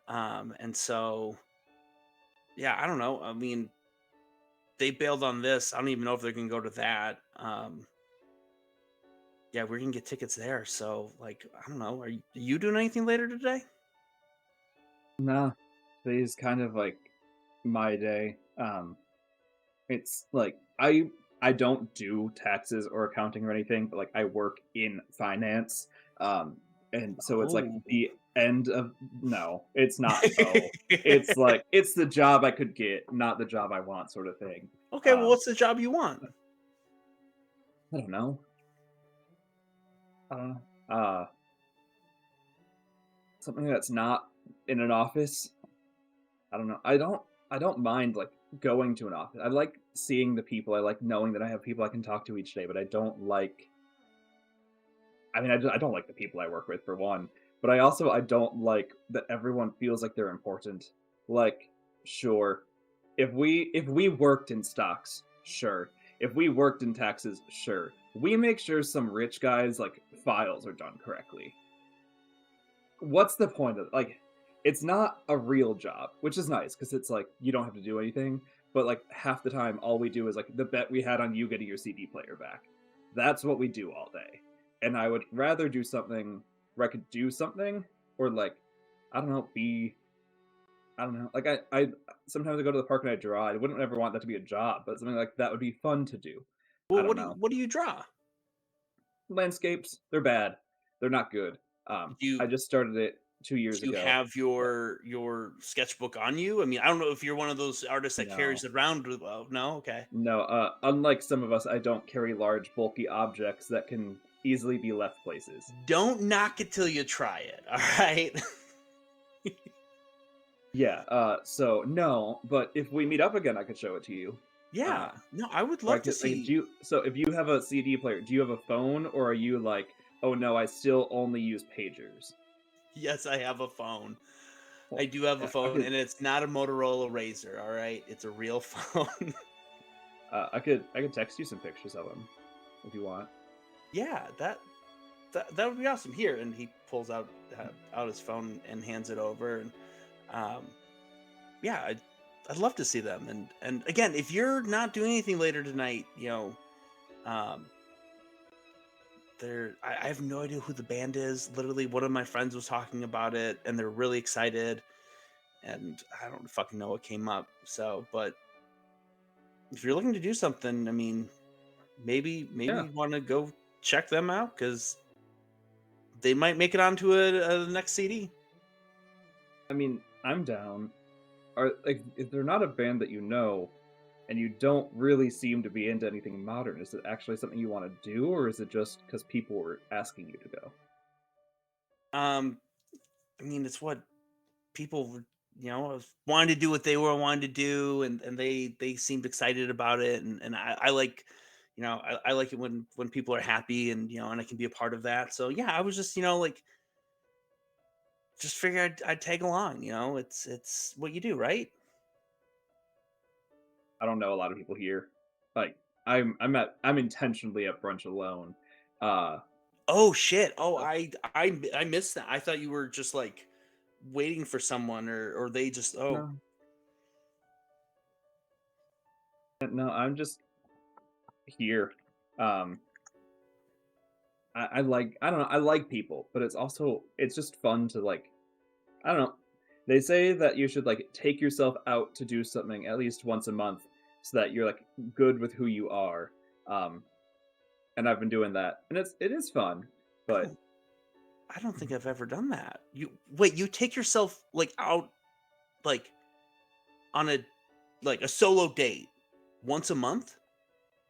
And so yeah, I don't know. I mean, they bailed on this. I don't even know if they're gonna go to that. Yeah, we're gonna get tickets there. So like, I don't know. Are you doing anything later today? Nah, today's kind of like my day. It's like I don't do taxes or accounting or anything, but like I work in finance. Um, and so it's like Oh. the end of no, it's not though. It's like it's the job I could get, not the job I want, sort of thing. Okay, well, Um, what's the job you want? I don't know. I don't know. Something that's not in an office. I don't know. I don't. I don't mind like going to an office. I like seeing the people. I like knowing that I have people I can talk to each day, but I don't like I don't like the people I work with for one, but I don't like that everyone feels like they're important. Like, sure, if we worked in stocks, sure. If we worked in taxes, sure. We make sure some rich guys like files are done correctly. What's the point of like it's not a real job, which is nice because it's like you don't have to do anything, but like half the time all we do is like the bet we had on you getting your CD player back. That's what we do all day. And I would rather do something where I could do something or like I don't know, be I don't know. Like I sometimes I go to the park and I draw. I wouldn't ever want that to be a job, but something like that would be fun to do. I Well, don't know. what do you draw? Landscapes, they're bad. They're not good. I You just started it 2 years do you ago. have your sketchbook on you? I mean, I don't know if you're one of those artists that carries No. it around with well, no? Okay. No, unlike some of us, I don't carry large, bulky objects that can easily be left places. Don't knock it till you try it, alright? Yeah, so no, but if we meet up again, I could show it to you. Yeah. Uh, No, I would or I love to could like, see if you have a CD player, do you have a phone, or are you like, oh no, I still only use pagers? Yes, I have a phone. I Well, do have a yeah, phone, and it's not a Motorola Razr, alright? It's a real phone. I could text you some pictures of them if you want. Yeah, that would be awesome. Here, and he pulls out his phone and hands it over, and, um, yeah, I'd love to see them, and again, if you're not doing anything later tonight, um, I have no idea who the band is. Literally, one of my friends was talking about it, and they're really excited, and I don't fucking know what came up. So, but if you're looking to do something, I mean, maybe Yeah, you want to go check them out because they might make it onto a next CD. I mean, I'm down. Are like if they're not a band that you know, and you don't really seem to be into anything modern, is it actually something you want to do, or is it just because people were asking you to go? Um, I mean, it's what people wanted to do what they were wanting to do, and they seemed excited about it, and I like. I like it when people are happy and I can be a part of that. So yeah, I was just like just figure I'd tag along. It's what you do, right? I don't know a lot of people here. Like I'm intentionally at brunch alone. Uh, Oh shit! Oh, so I missed that. I thought you were just like waiting for someone, or they just no, no, I'm just here. Um, I don't know I like people, but it's just fun to like I don't know. They say that you should like take yourself out to do something at least once a month so that you're like good with who you are. Um, and I've been doing that, and it is fun. I But don't I don't think I've ever done that. You wait, you take yourself like out like on a solo date once a month?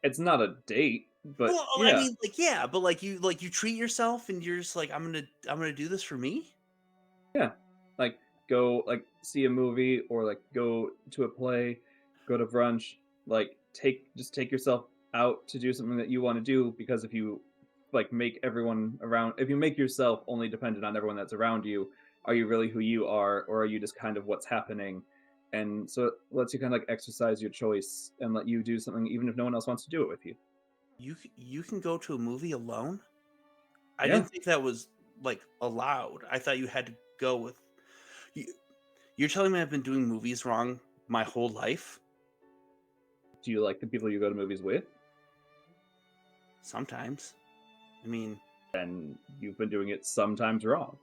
it's not a date. But Well, I yeah, mean, like, yeah, but like you treat yourself and you're just like, I'm gonna do this for me? yeah, like go like see a movie or like go to a play, go to brunch. Like take yourself out to do something that you want to do because if you like make everyone around if you make yourself only dependent on everyone that's around you, are you really who you are or are you just kind of what's happening? And so it lets you kind of like exercise your choice and let you do something even if no one else wants to do it with you. You can go to a movie alone? I Yeah. didn't think that was, like, allowed. I thought you had to go with you you're telling me I've been doing movies wrong my whole life? Do you like the people you go to movies with? Sometimes. I mean, Then you've been doing it sometimes wrong.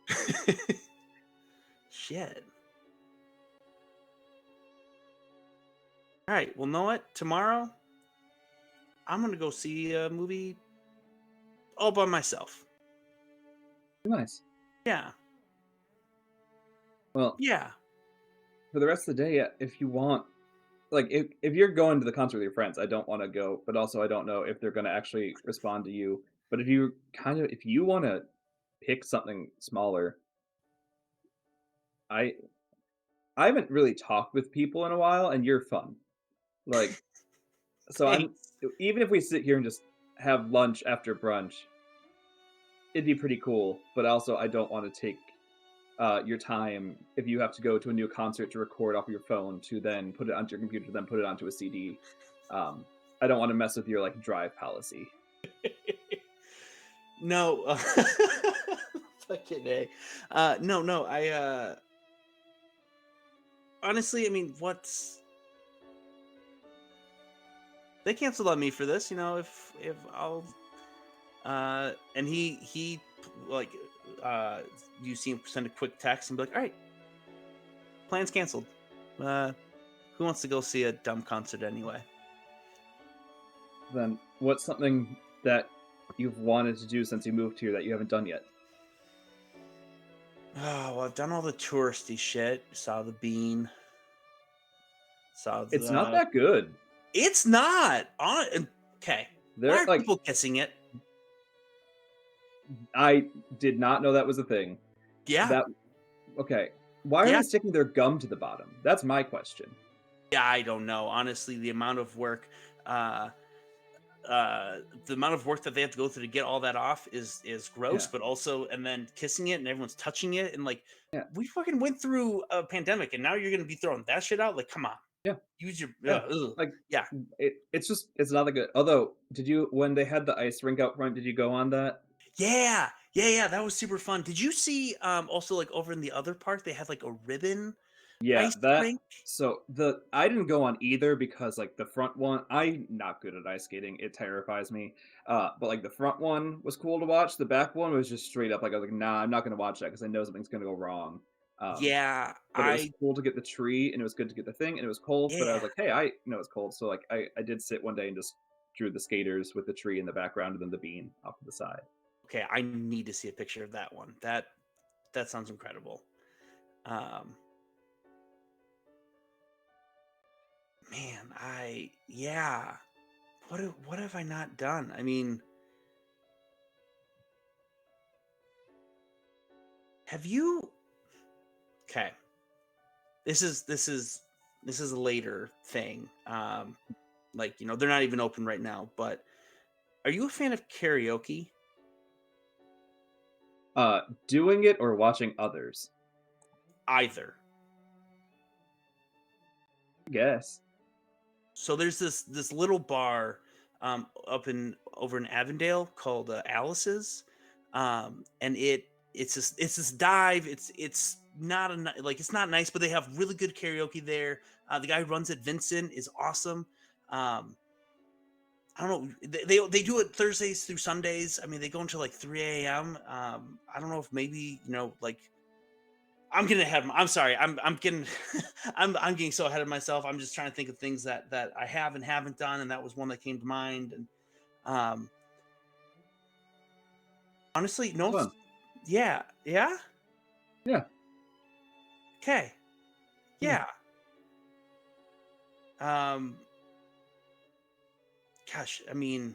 shit. Alright, well, know what? Tomorrow, I'm gonna go see a movie all by myself. Nice. Yeah. Well, Yeah. for the rest of the day, yeah, if you want, like, if you're going to the concert with your friends, I don't want to go, but also I don't know if they're going to actually respond to you. But if you want to pick something smaller, I I haven't really talked with people in a while, and you're fun. Like, so I'm Thanks. even if we sit here and just have lunch after brunch, it'd be pretty cool. But also, I don't want to take your time if you have to go to a new concert to record off your phone to then put it onto your computer, to then put it onto a CD. Um, I don't want to mess with your like drive policy. No, fucking A. No, no, honestly, I mean, what's they canceled on me for this, if I'll and he like uh you see him send a quick text and be like, "All right, plans canceled. Uh who wants to go see a dumb concert anyway?" Then what's something that you've wanted to do since you moved here that you haven't done yet? Oh, well, I've done all the touristy shit. Saw the bean, saw It's not the that good. It's not on okay. Why They're are like people kissing it? I did not know that was a thing. Yeah, That okay. Why are yeah. they sticking their gum to the bottom? That's my question. Yeah, I don't know. Honestly, uh, the amount of work that they have to go through to get all that off is gross. Yeah. But also, and then kissing it and everyone's touching it, and like Yeah. we fucking went through a pandemic, and now you're gonna be throwing that shit out. Like, come on, Yeah. use your Yeah. ugh. Like Yeah, it's just it's not that good. Although, did you when they had the ice rink out front, did you go on that? yeah, yeah, yeah. That was super fun. Did you see also like over in the other park they had like a ribbon Yeah, ice that rink? so the I didn't go on either because like the front one, I'm not good at ice skating. It terrifies me. But like the front one was cool to watch. The back one was just straight up like I was like, nah, I'm not gonna watch that because I know something's gonna go wrong. Um, Yeah, but it was cool to get the tree and it was good to get the thing and it was cold. But I was yeah. like, hey, I know it's cold, so like I did sit one day and just drew the skaters with the tree in the background and then the bean off to the side. Okay, I need to see a picture of that one. That sounds incredible. Um, man, I yeah. What have I not done? I mean, have you? Okay, this is a later thing. Like they're not even open right now. But are you a fan of karaoke? Doing it or watching others, Either. I guess. So there's this little bar up in over in Avondale called Alice's, and it's this dive. It's not like it's not nice, but they have really good karaoke there. The guy who runs it, Vincent, is awesome. Um, I don't know. They do it Thursdays through Sundays. I mean, they go until like 3 a.m. I don't know if maybe like I'm getting ahead. I'm sorry. I'm getting I'm getting so ahead of myself. I'm just trying to think of things that I have and haven't done, and that was one that came to mind. And um, honestly, no. Fun. Yeah, yeah. Yeah. Okay, Yeah. yeah. Um, gosh, I mean,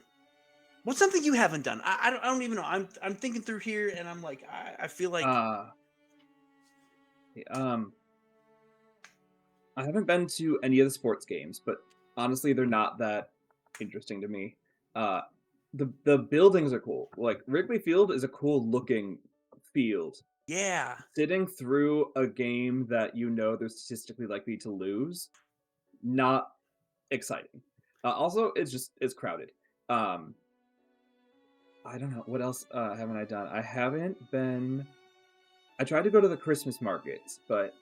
what's something you haven't done? I don't even know. I'm thinking through here, and I'm like, I feel like Uh, um, I haven't been to any of the sports games, but honestly, they're not that interesting to me. Uh, the buildings are cool. Like Wrigley Field is a cool looking field. yeah, Sitting through a game that you know they're statistically likely to lose, not exciting. Also, it's crowded. Um, I don't know what else haven't I done. I haven't been. I tried to go to the Christmas markets, but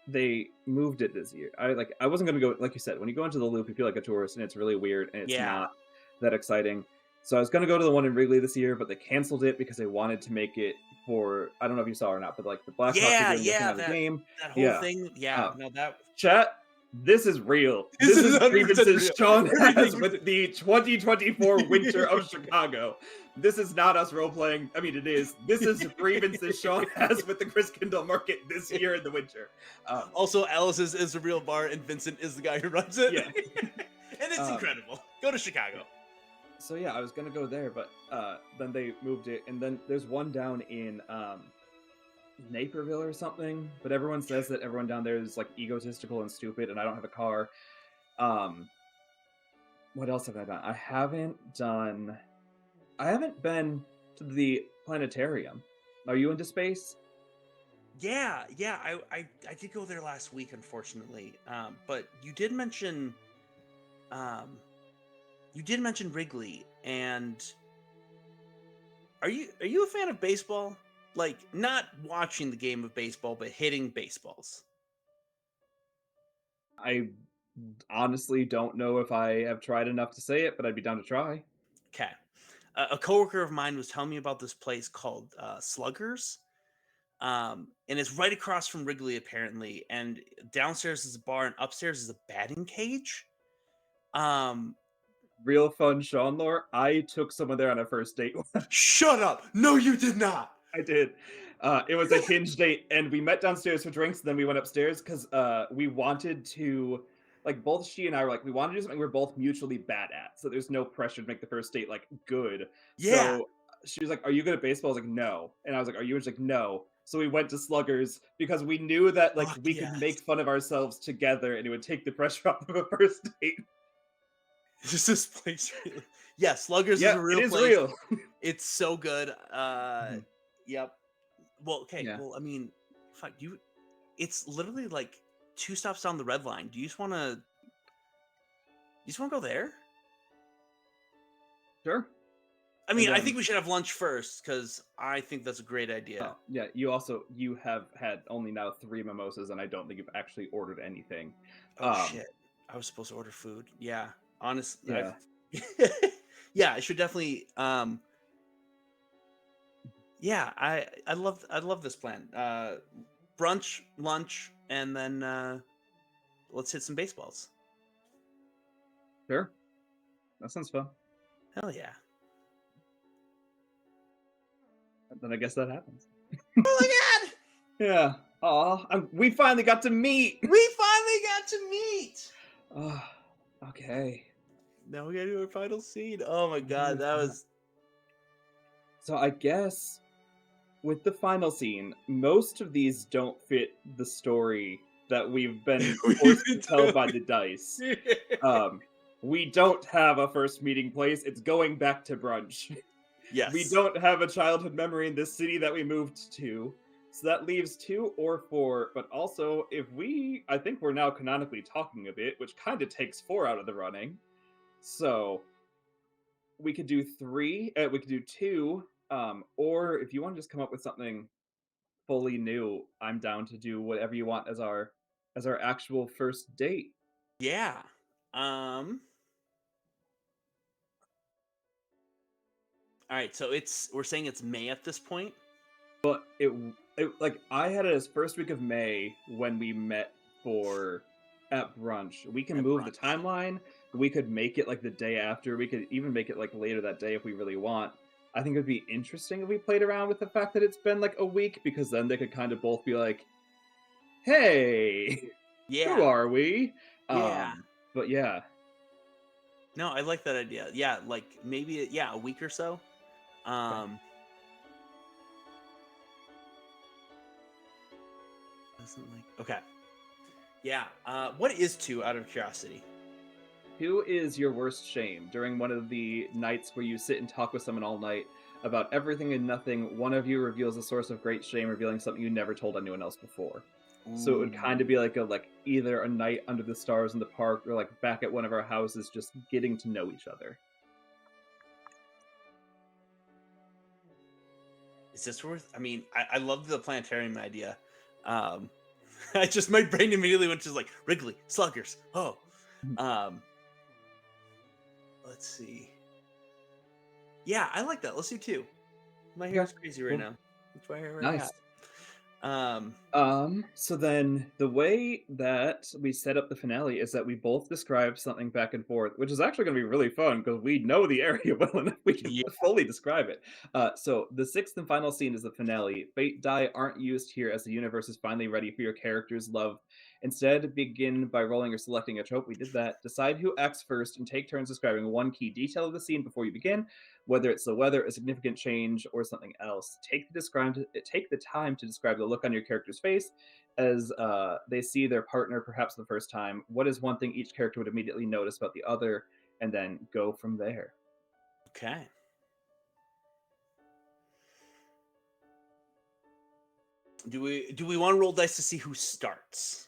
they moved it this year. I wasn't gonna go like you said, when you go into the loop, you feel like a tourist and it's really weird and it's yeah, not that exciting. So I was gonna go to the one in Wrigley this year, but they canceled it because they wanted to make it for I don't know if you saw or not, but like the Blackhawks are yeah, doing their thing yeah. on the That game. that whole Yeah. thing. Yeah, Uh, no, that chat, this is real. this This is is 100% grievances real. Sean has Everything. with the 2024 winter of Chicago. This is not us role playing. I mean, it is. This is grievances Sean has with the Chris Kindle market this year in the winter. Um, Also, Alice's is the real bar, and Vincent is the guy who runs it. yeah. And it's Um, incredible. Go to Chicago. yeah. So yeah, I was gonna go there, but then they moved it, and then there's one down in Naperville or something, but everyone says that everyone down there is like egotistical and stupid, and I don't have a car. Um, what else have I done? I haven't been to the planetarium. Are you into space? Yeah, yeah, I did go there last week, unfortunately. But um, you did mention Wrigley, and are you a fan of baseball? Like, not watching the game of baseball, but hitting baseballs. I honestly don't know if I have tried enough to say it, but I'd be down to try. Okay. A coworker of mine was telling me about this place called Sluggers, and it's right across from Wrigley apparently. And downstairs is a bar, and upstairs is a batting cage. Um, Real fun Sean lore. I took someone there on a first date once. Shut up! No, you did not. I did. It was a hinge date, and we met downstairs for drinks. And then we went upstairs because we wanted to, like, both she and I were like, we want to do something we're both mutually bad at, so there's no pressure to make the first date like good. Yeah. So she was like, "Are you good at baseball?" I was like, "No," and I was like, "Are you?" And she's like, "No." So we went to Sluggers because we knew that like Fuck we could yes. make fun of ourselves together, and it would take the pressure off of a first date. Is this place real? Yeah, Sluggers is Yeah, a it real is place. real. It's so good. Mhm. Yep. Well, okay. Yeah, Well, I mean, fuck you. It's literally like 2 stops down the red line. Do you just wanna go there? sure. I And mean, I think then we should have lunch first because I think that's a great idea. oh, yeah, you have had only now 3 mimosas, and I don't think you've actually ordered anything. Oh, Um, shit. I was supposed to order food. Yeah. Honestly, yeah, yeah, I should definitely, yeah, I love this plan. Brunch, lunch, and then, let's hit some baseballs. sure. That sounds fun. Hell yeah. Then I guess that happens. Oh my god! Yeah. Aw, we finally got to meet! We finally got to meet! Oh, okay. Now we gotta do our final scene. Oh my What do god, we that got? was So I guess with the final scene, most of these don't fit the story that we've been we've forced been to tell by doing. the dice. Um, we don't have a first meeting place, it's going back to brunch. We Yes. don't have a childhood memory in this city that we moved to. So that leaves 2 or 4, but also I think we're now canonically talking a bit, which kind of takes 4 out of the running. So we could do 3, we could do 2, or if you want to just come up with something fully new, I'm down to do whatever you want as our actual first date. Yeah. Um, alright, so we're saying it's May at this point? But like I had it as first week of May when we met for at brunch. We can At move the brunch. timeline. We could make it like the day after. We could even make it like later that day if we really want. I think it would be interesting if we played around with the fact that it's been like a week because then they could kind of both be like, "Hey, who Yeah. are we?" Yeah. But yeah, No, I like that idea. Yeah, like, maybe, yeah, a week or so? okay. Um, doesn't like okay. Yeah, what is 2 out of curiosity? Who is your worst shame during one of the nights where you sit and talk with someone all night about everything and nothing? One of you reveals a source of great shame, revealing something you never told anyone else before. So it would kind of Ooh. be like either a night under the stars in the park or like back at one of our houses, just getting to know each other. Is this worth I mean, I love the planetarium idea. Um, I just my brain immediately went to like Wrigley, Sluggers. Oh. Um, let's see. Yeah, I like that. Let's do 2. My hair Okay, is crazy right cool, now. That's why I already have. nice. Um, So then the way that we set up the finale is that we both describe something back and forth, which is actually going to be really fun because we know the area well enough we can yeah, fully describe it. So the sixth and final scene is the finale. Fate die aren't used here as the universe is finally ready for your character's love Instead, begin by rolling or selecting a trope. We did that. Decide who acts first and take turns describing one key detail of the scene before you begin, whether it's the weather, a significant change, or something else. Take the time to describe the look on your character's face as they see their partner perhaps the first time. What is one thing each character would immediately notice about the other, and then go from there. Okay. Do we want to roll dice to see who starts?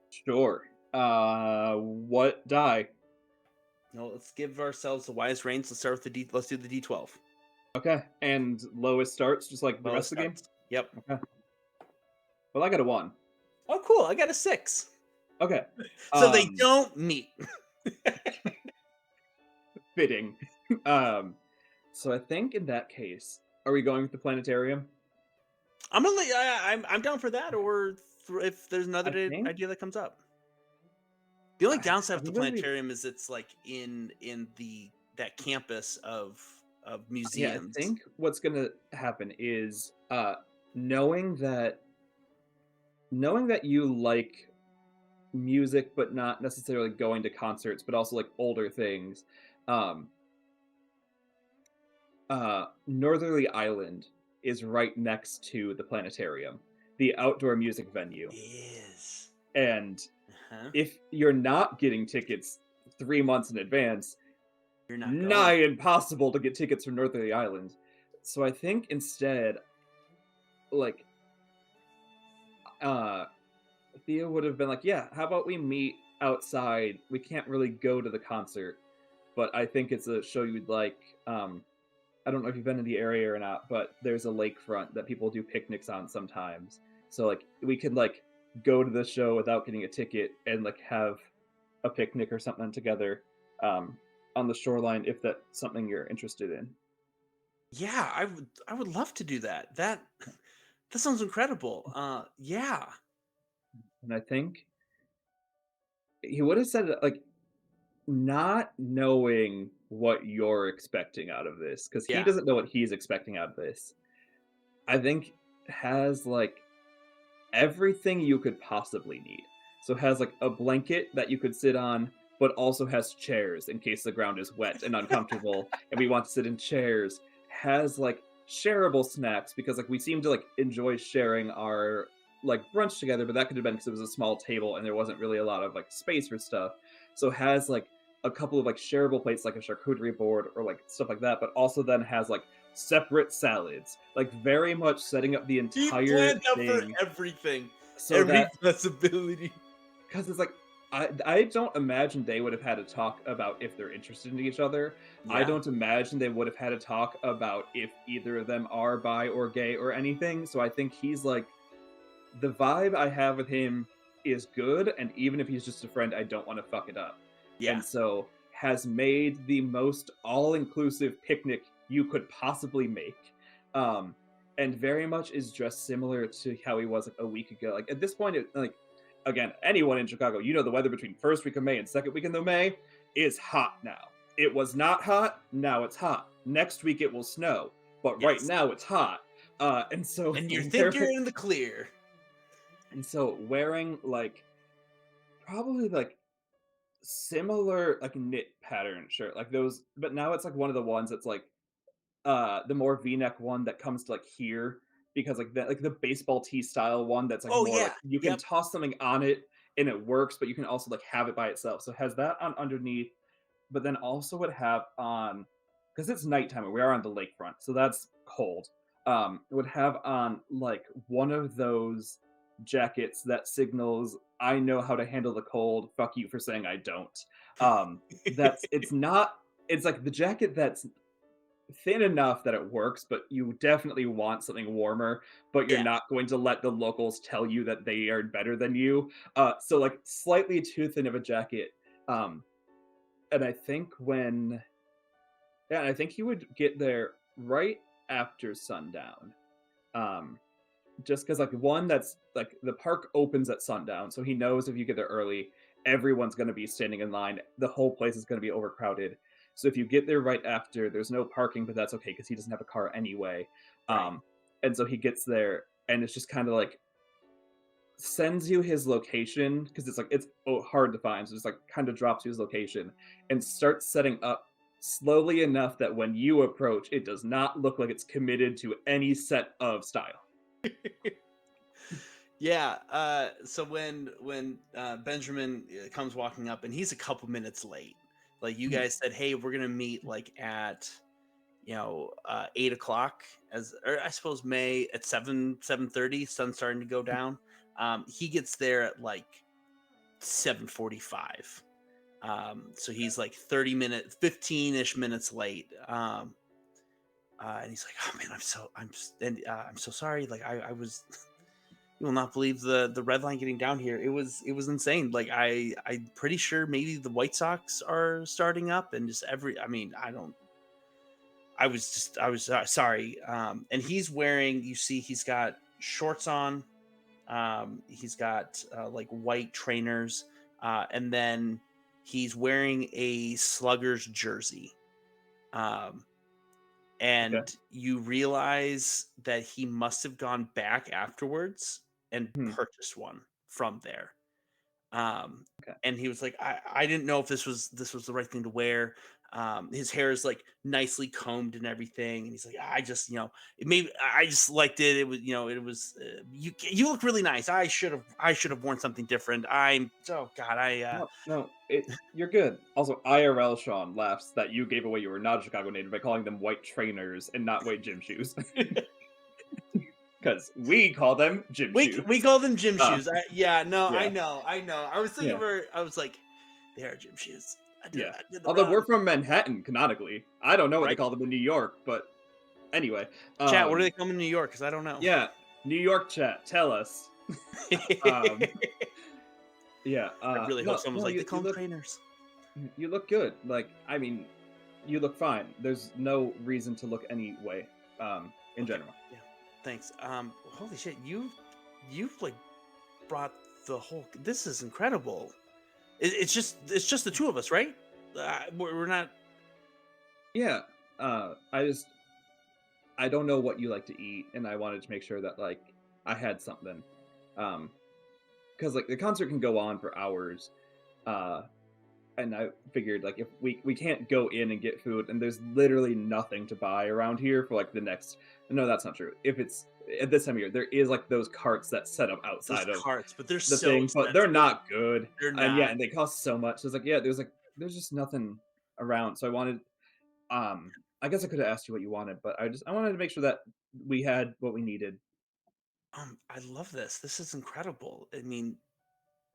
Sure. What die? No, let's give ourselves the wise range. Let's start with the D. Let's do the D12. Okay, and lowest starts just like the Lowest rest of the game. starts. Yep. Okay. Well, I got a one. Oh, cool. I got a 6. Okay. So they Um, don't meet. fitting. um, so I think in that case, are we going with the planetarium? I'm gonna. I'm down for that. Or if there's I another think. idea that comes up. The only downside of I'm the really. planetarium is it's like in the that campus of Yeah, I museums. think what's gonna happen is knowing that knowing that you like music, but not necessarily going to concerts, but also like older things. Um, Northerly Island is right next to the planetarium, the outdoor music venue. Is. And Uh-huh. if you're not getting tickets 3 months in advance, You're not going. nigh impossible to get tickets from Northerly Island. So I think instead, like, uh, Theo would have been like, "Yeah, how about we meet outside? We can't really go to the concert, but I think it's a show you'd like." I don't know if you've been in the area or not, but there's a lakefront that people do picnics on sometimes. So like we could like go to the show without getting a ticket and like have a picnic or something together um, on the shoreline if that's something you're interested in. Yeah, I would love to do that. That sounds incredible. Yeah. And I think he would have said like not knowing what you're expecting out of this because he Yeah. doesn't know what he's expecting out of this. I think has like everything you could possibly need. So it has like a blanket that you could sit on, but also has chairs in case the ground is wet and uncomfortable and we want to sit in chairs. Has like shareable snacks because like we seem to like enjoy sharing our like brunch together, but that could have been because it was a small table and there wasn't really a lot of like space for stuff. So it has like a couple of like shareable plates like a charcuterie board or like stuff like that, but also then has like separate salads, like very much setting up the He entire planned out for thing everything, so every that possibility. because it's like I don't imagine they would have had a talk about if they're interested in each other. I Yeah. don't imagine they would have had a talk about if either of them are bi or gay or anything. So I think he's like the vibe I have with him is good, and even if he's just a friend, I don't want to fuck it up. Yeah. And so has made the most all-inclusive picnic you could possibly make. Um, and very much is just similar to how he was like a week ago. Like at this point, like again, anyone in Chicago, you know the weather between first week of May and second weekend of May is hot now. It was not hot, now it's hot. Next week it will snow, but right Yes. now it's hot. And so And you think you're wearing in the clear. wearing like probably like similar like knit pattern shirt, like those, but now it's like one of the ones that's like the more V-neck one that comes to like here because like the baseball tee style one that's like Oh, more yeah. like you can Yep. toss something on it and it works, but you can also like have it by itself. So it has that on underneath, but then also would have on because it's nighttime and we are on the lakefront, so that's cold. It would have on like one of those jackets that signals I know how to handle the cold. Fuck you for saying I don't. That's it's not. It's like the jacket that's thin enough that it works, but you definitely want something warmer, but you're Yeah. not going to let the locals tell you that they are better than you. So like slightly too thin of a jacket. Um, and I think when yeah, I think he would get there right after sundown. Um, just because like one that's like the park opens at sundown, so he knows if you get there early, everyone's going to be standing in line. The whole place is going to be overcrowded. So if you get there right after, there's no parking, but that's okay because he doesn't have a car anyway. Right. And so he gets there, and it's just kind of like sends you his location because it's like it's hard to find, so just like kind of drops you his location and starts setting up slowly enough that when you approach, it does not look like it's committed to any set of style. Yeah. So when Benjamin comes walking up, and he's a couple minutes late. Like you Mhm. guys said, hey, we're gonna meet like at 8 o'clock, as or I suppose May at 7:30. Sun's starting to go down. He gets there at like 7:45. So he's like 30 minutes, 15-ish minutes late. And he's like, "Oh man, I'm so sorry. Like I was, you will not believe the red line getting down here. It was insane. Like I'm pretty sure maybe the White Sox are starting up, and just every. I mean, I don't. I was sorry. And he's wearing. You see, he's got shorts on. He's got like white trainers, and then he's wearing a Sluggers jersey. Um, Okay. and you realize that he must have gone back afterwards and Hmm. purchased one from there. Um, Okay. and he was like, I didn't know if this was the right thing to wear. His hair is like nicely combed and everything, and he's like, I just it maybe I just liked it. It was it was you look really nice. I should have worn something different. I'm oh god No, no, you're good. Also, IRL Sean laughs that you gave away you were not a Chicago native by calling them white trainers and not white gym shoes. Because we call them gym we shoes. call them gym Uh, shoes. Yeah, no, I yeah, know, I know. I was thinking yeah, where I was like, they are gym shoes. yeah. I did the Although wrong we're from Manhattan, canonically. I don't know what they right. call them in New York, but anyway. Chat. What do they call them in New York? Because I don't know. Yeah, New York chat, tell us. Um, yeah, I really hope no, someone's no, like, they call them trainers. you look good. Like, I mean, you look fine. There's no reason to look any way, in Okay, general. yeah, thanks. Holy shit, you've like brought the whole. This is incredible. It's just the two of us, right? We're not. Yeah, I don't know what you like to eat, and I wanted to make sure that like I had something, um, because like the concert can go on for hours, uh, and I figured like if we can't go in and get food, and there's literally nothing to buy around here for like the next. No, that's not true. If it's at this time of year, there is like those carts that set up Those outside of carts, but they're the so thing, but they're expensive. not good, They're and yeah, not. and they cost so much. So it's like yeah, there's just nothing around. So I wanted I guess I could have asked you what you wanted, but I wanted to make sure that we had what we needed. I love this. This is incredible. I mean,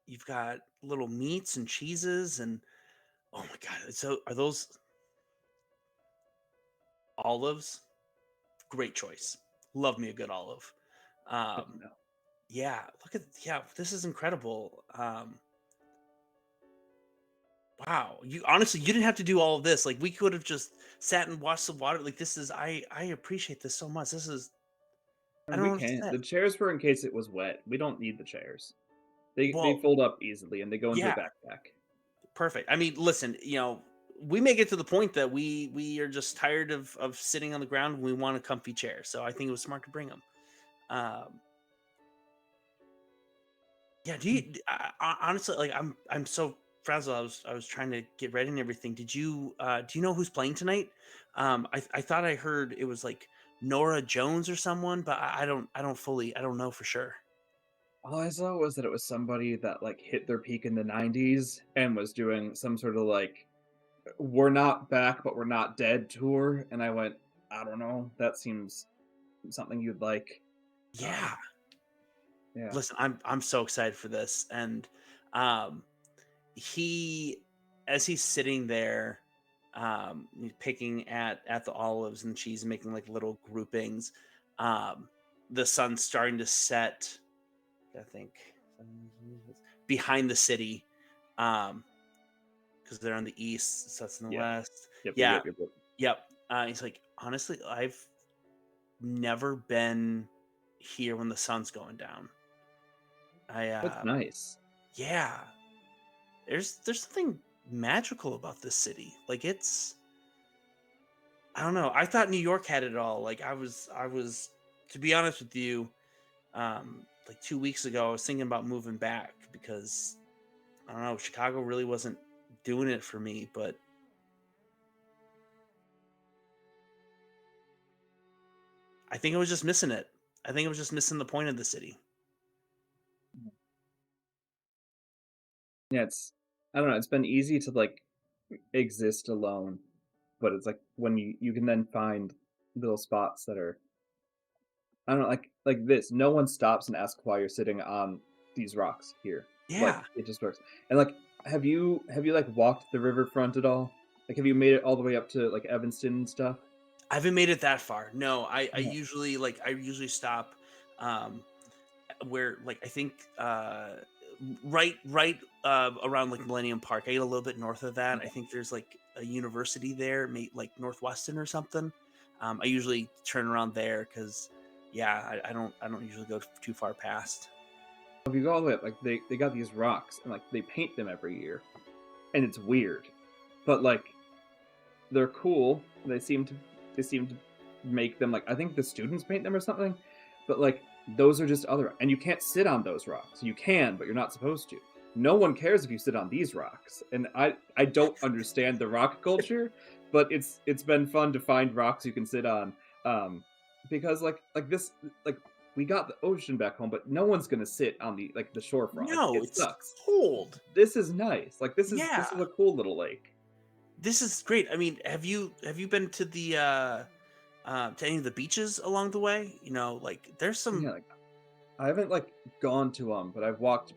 you've got little meats and cheeses, and oh my god. So are those olives? Great choice. Love me a good olive. Good to Um, know. yeah, this is incredible. Wow, you honestly you didn't have to do all of this. Like we could have just sat and watched the water. Like this is I appreciate this so much. This is I And don't we know what to can't. say. The chairs were in case it was wet. We don't need the chairs. They Well, fold up easily and they go into a yeah, backpack. perfect. I mean, listen, we may get to the point that we are just tired of sitting on the ground and we want a comfy chair. So I think it was smart to bring them. Um, Yeah, do you Mm. honestly, like, I'm so frazzled. I was trying to get ready and everything. Do you know who's playing tonight? I thought I heard it was like Nora Jones or someone, but I don't know for sure. All I saw was that it was somebody that like hit their peak in the '90s and was doing some sort of like "we're not back, but we're not dead" tour, and I went, I don't know. That seems something you'd like. Um, Yeah. yeah. Listen, I'm so excited for this. And um he as he's sitting there, he's picking at the olives and cheese and making like little groupings. Um, the sun's starting to set, I think, behind the city, um, because they're on the east, so that's in the Yeah. west. Yep. Yep. Yeah, Yep. Yep. Yep. yep. He's like, honestly, I've never been here when the sun's going down. I That's nice. Yeah, there's something magical about this city. Like it's I don't know. I thought New York had it all. Like I was to be honest with you, like 2 weeks ago, I was thinking about moving back because I don't know, Chicago really wasn't doing it for me, but I think I was just missing it. I think I was just missing the point of the city. Yeah, it's I don't know, it's been easy to, like, exist alone, but it's like when you can then find little spots that are I don't know, like this, no one stops and asks why you're sitting on these rocks here. Like, Yeah. it just works. And, like, have you, like, walked the riverfront at all? Like, have you made it all the way up to, like, Evanston and stuff? I haven't made it that far. No, I Yeah. usually I usually stop um where like I think right around like Millennium Park. I get a little bit north of that. I Yeah. think there's like a university there, like Northwestern or something. I usually turn around there because yeah, I don't usually go too far past. If you go all the way up, like, they got these rocks and, like, they paint them every year, and it's weird. But, like, they're cool. They seem to make them, like I think the students paint them or something, but, like, those are just other and you can't sit on those rocks. You can, but you're not supposed to. No one cares if you sit on these rocks, and I don't understand the rock culture, but it's been fun to find rocks you can sit on, um, because, like, this like, we got the ocean back home, but no one's gonna sit on the shorefront, like, No, it it's sucks. cold. This is nice, like, this is Yeah, a cool little lake. this is great. I mean, have you been to any of the beaches along the way? You know, like there's some. Yeah, like I haven't, like, gone to them, but I've walked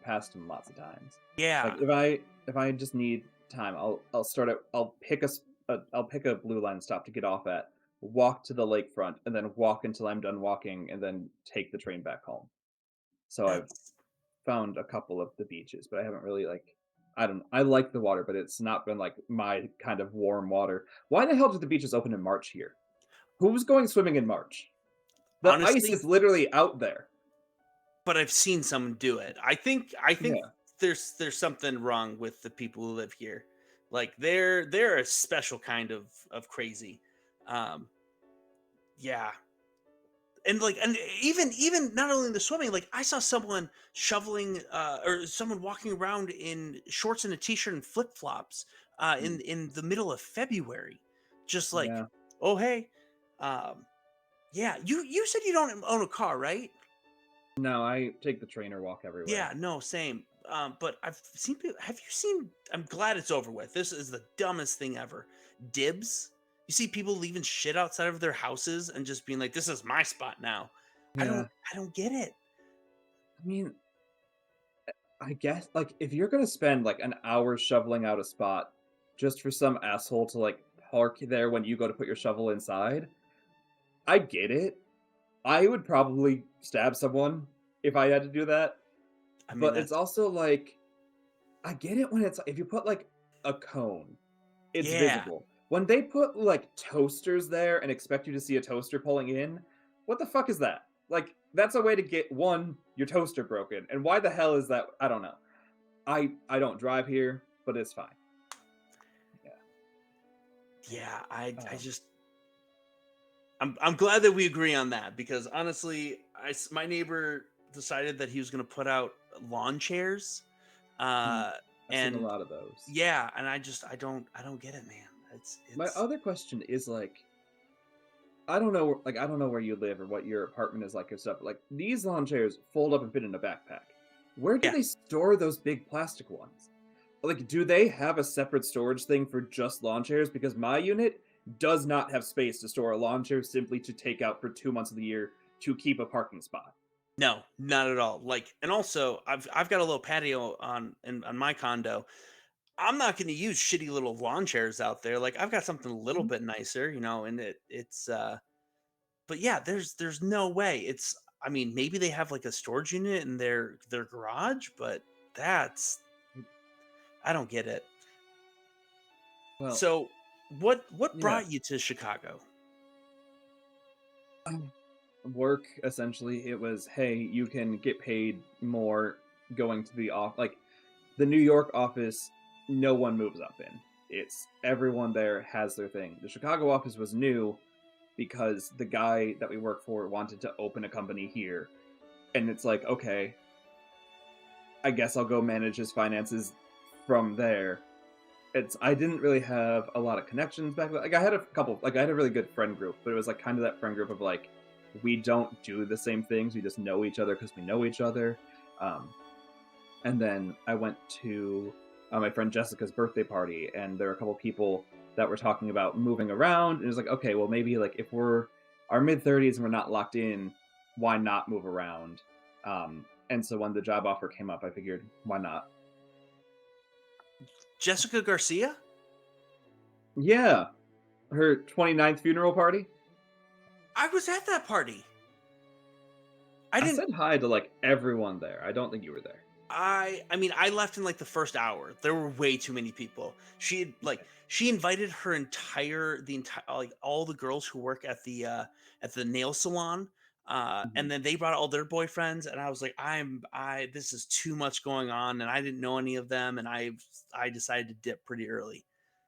past them lots of times. Like, Yeah, if I just need time, I'll start at I'll pick a blue line stop to get off at, walk to the lakefront, and then walk until I'm done walking, and then take the train back home. So I've that's found a couple of the beaches, but I haven't really, like I like the water, but it's not been, like, my kind of warm water. Why the hell did the beaches open in March here? Who's going swimming in March? The ice honestly. is literally out there. But I've seen someone do it. I think Yeah. there's something wrong with the people who live here. Like they're a special kind of crazy. Um yeah. And like and even not only the swimming, like I saw someone shoveling or someone walking around in shorts and a t-shirt and flip-flops Mm, in the middle of February. Just like, yeah. "Oh, hey." Um yeah, you said you don't own a car, right? No, I take the train or walk everywhere. Yeah, no, same. But I've seen people. Have you seen? I'm glad it's over with. This is the dumbest thing ever. Dibs. You see people leaving shit outside of their houses and just being like, "This is my spot now." I don't. Yeah. I don't get it. I mean, I guess, like, if you're gonna spend, like, an hour shoveling out a spot just for some asshole to, like, park there when you go to put your shovel inside, I get it. I would probably stab someone if I had to do that, I mean, but it's that's also like, I get it when it's if you put, like, a cone, it's yeah. visible. When they put, like, toasters there and expect you to see a toaster pulling in, what the fuck is that? Like, that's a way to get, 1, your toaster broken, and why the hell is that? I don't know. I don't drive here, but it's fine. Yeah. Yeah, I Um, just I'm glad that we agree on that because honestly, my neighbor decided that he was going to put out lawn chairs, mm, uh, I've seen a and lot of those. yeah, and I don't get it, man. My It's other question is, like, I don't know where you live or what your apartment is like and stuff, but, like, these lawn chairs fold up and fit in a backpack. Where do yeah. they store those big plastic ones? Like, do they have a separate storage thing for just lawn chairs? Because my unit does not have space to store a lawn chair simply to take out for 2 months of the year to keep a parking spot. No, not at all. Like, and also, I've got a little patio on my condo. I'm not going to use shitty little lawn chairs out there. Like, I've got something a little Mhm. bit nicer, and it's. But yeah, there's no way. It's. I mean, maybe they have like a storage unit in their garage, but that's I don't get it. Well, So, what yeah. brought you to Chicago? Work, essentially. It was, hey, you can get paid more going to the off like the New York office, no one moves up in. It's everyone there has their thing. The Chicago office was new because the guy that we work for wanted to open a company here. and it's like, okay, I guess I'll go manage his finances from there. I didn't really have a lot of connections back then. Like I had a couple, like I had a really good friend group, but it was like kind of that friend group of like we don't do the same things. We just know each other because we know each other. Um, and then I went to my friend Jessica's birthday party, and there were a couple people that were talking about moving around. And it was like, okay, well maybe like if we're our mid 30s and we're not locked in, why not move around? And so when the job offer came up, I figured why not? Jessica Garcia? Yeah, her 29th funeral party. I was at that party. I I didn't said hi to, like, everyone there. I don't think you were there. I mean, I left in like the first hour. There were way too many people. Okay. She invited her entire the entire like all the girls who work at the nail salon. Mhm. And then they brought all their boyfriends, and I was like, I this is too much going on, and I didn't know any of them, and I decided to dip pretty early.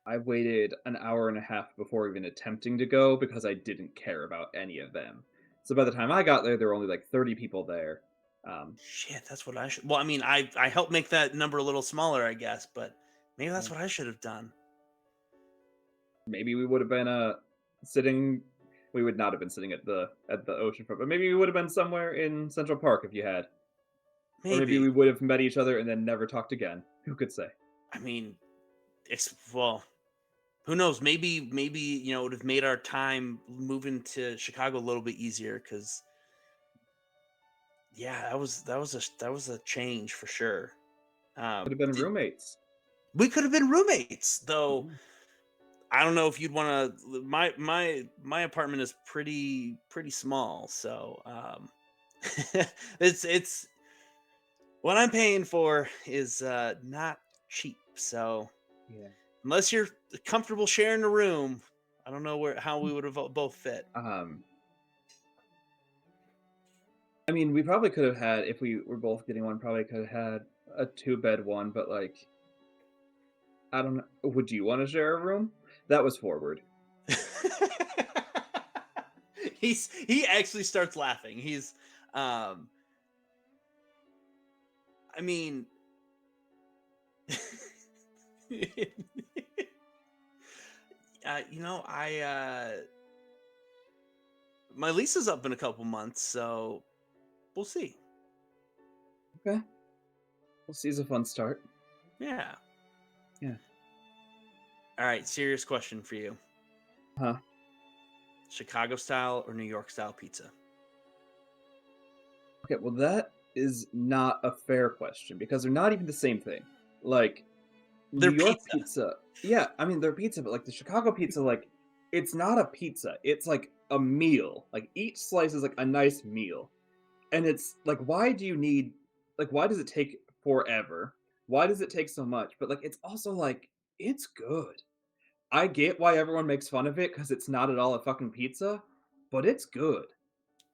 I waited an hour and a half before even attempting to go because I didn't care about any of them. So by the time I got there, there were only, like, 30 people there. Um, Shit, that's what I should. Well, I mean, I helped make that number a little smaller, I guess, but maybe yeah, that's what I should have done. maybe we would have been, sitting we would not have been sitting at the oceanfront, but maybe we would have been somewhere in Central Park if you had. Or maybe Maybe. we would have met each other and then never talked again. Who could say? I mean, it's well, who knows? Maybe it would have made our time moving to Chicago a little bit easier because yeah, that was a change for sure. Could have been Did, roommates. we could have been roommates, though. Yeah. I don't know if you'd want to. My apartment is pretty small, so it's what I'm paying for is not cheap. So Yeah. unless you're comfortable sharing a room, I don't know where how we would have both fit. Um, I mean, we probably could have had if we were both getting one, probably could have had a two-bed one, but, like, I don't know. Would you wanna share a room? That was forward. He actually starts laughing. Um I mean I my lease is up in a couple months, so we'll see. Okay. We'll see is a fun start. Yeah. Yeah. All right, serious question for you. Huh. Chicago style or New York style pizza? Okay, well, that is not a fair question because they're not even the same thing. Like, New They're York pizza. pizza yeah, I mean, they're pizza, but, like, the Chicago pizza, like, it's not a pizza, it's like a meal. Like, each slice is like a nice meal. And it's like, why do you need like, why does it take forever? Why does it take so much? But, like, it's also like, it's good. I get why everyone makes fun of it because it's not at all a fucking pizza, but it's good.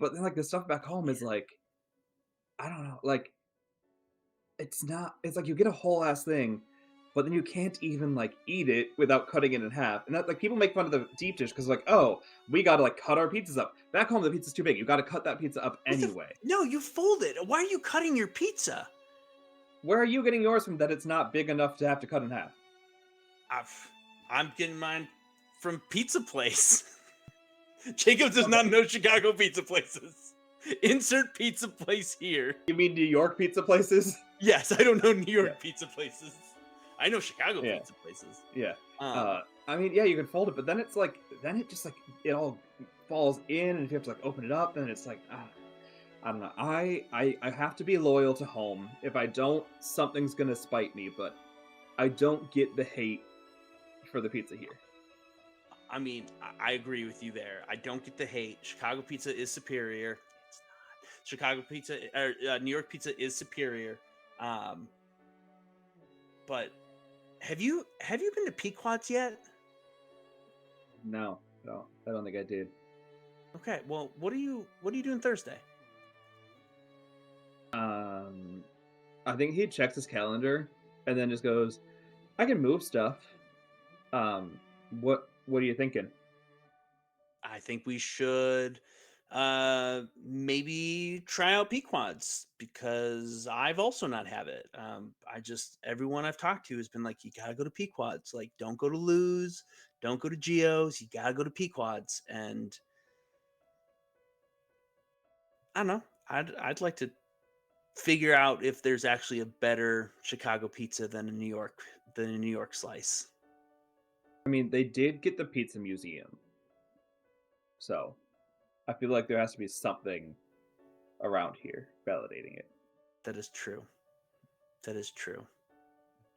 But then, like, the stuff back home is like, I don't know, like, it's not it's like you get a whole ass thing, but then you can't even, like, eat it without cutting it in half. And that like, people make fun of the deep dish because like, "Oh, we gotta, like, cut our pizzas up." Back home, the pizza's too big. You gotta cut that pizza up What the anyway. no, you fold it. Why are you cutting your pizza? Where are you getting yours from that it's not big enough to have to cut in half? I've, I'm getting mine from pizza place. Jacob does Okay. not know Chicago pizza places. Insert pizza place here. You mean New York pizza places? Yes, I don't know New Yeah, York pizza places. I know Chicago yeah, pizza places. yeah. Um, I mean, yeah, you can fold it, but then it's like then it just, like, it all falls in, and if you have to, like, open it up, then it's like, I don't know. I have to be loyal to home. If I don't, something's gonna spite me, but I don't get the hate for the pizza here. I mean, I agree with you there. I don't get the hate. Chicago pizza is superior. It's not. Chicago pizza or New York pizza is superior. Um, but have you been to Pequod's yet? No, no, I don't think I did. Okay, well, what are you doing Thursday? Um, I think he checks his calendar and then just goes, "I can move stuff." What are you thinking? I think we should. Maybe try out Pequods because I've also not have it. I just everyone I've talked to has been like, you gotta go to Pequods. Like, don't go to Lose, don't go to Geos. You gotta go to Pequods. And I don't know. I'd like to figure out if there's actually a better Chicago pizza than a New York slice. I mean, they did get the pizza museum, so I feel like there has to be something around here validating it. That is true. That is true.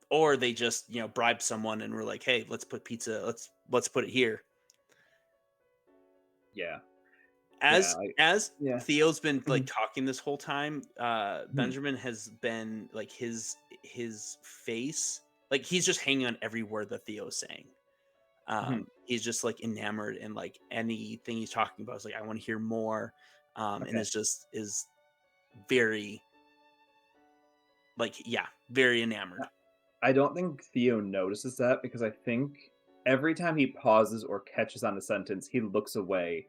Or they just, bribe someone and were like, "Hey, let's put it here." Yeah, yeah, As yeah. Theo's been like Mhm, talking this whole time, mhm, Benjamin has been like his face, like he's just hanging on every word that Theo's saying. mhm. He's just like enamored and like anything he's talking about is like, I want to hear more. And Okay. is very like, yeah, very enamored. I don't think Theo notices that because I think every time he pauses or catches on a sentence, he looks away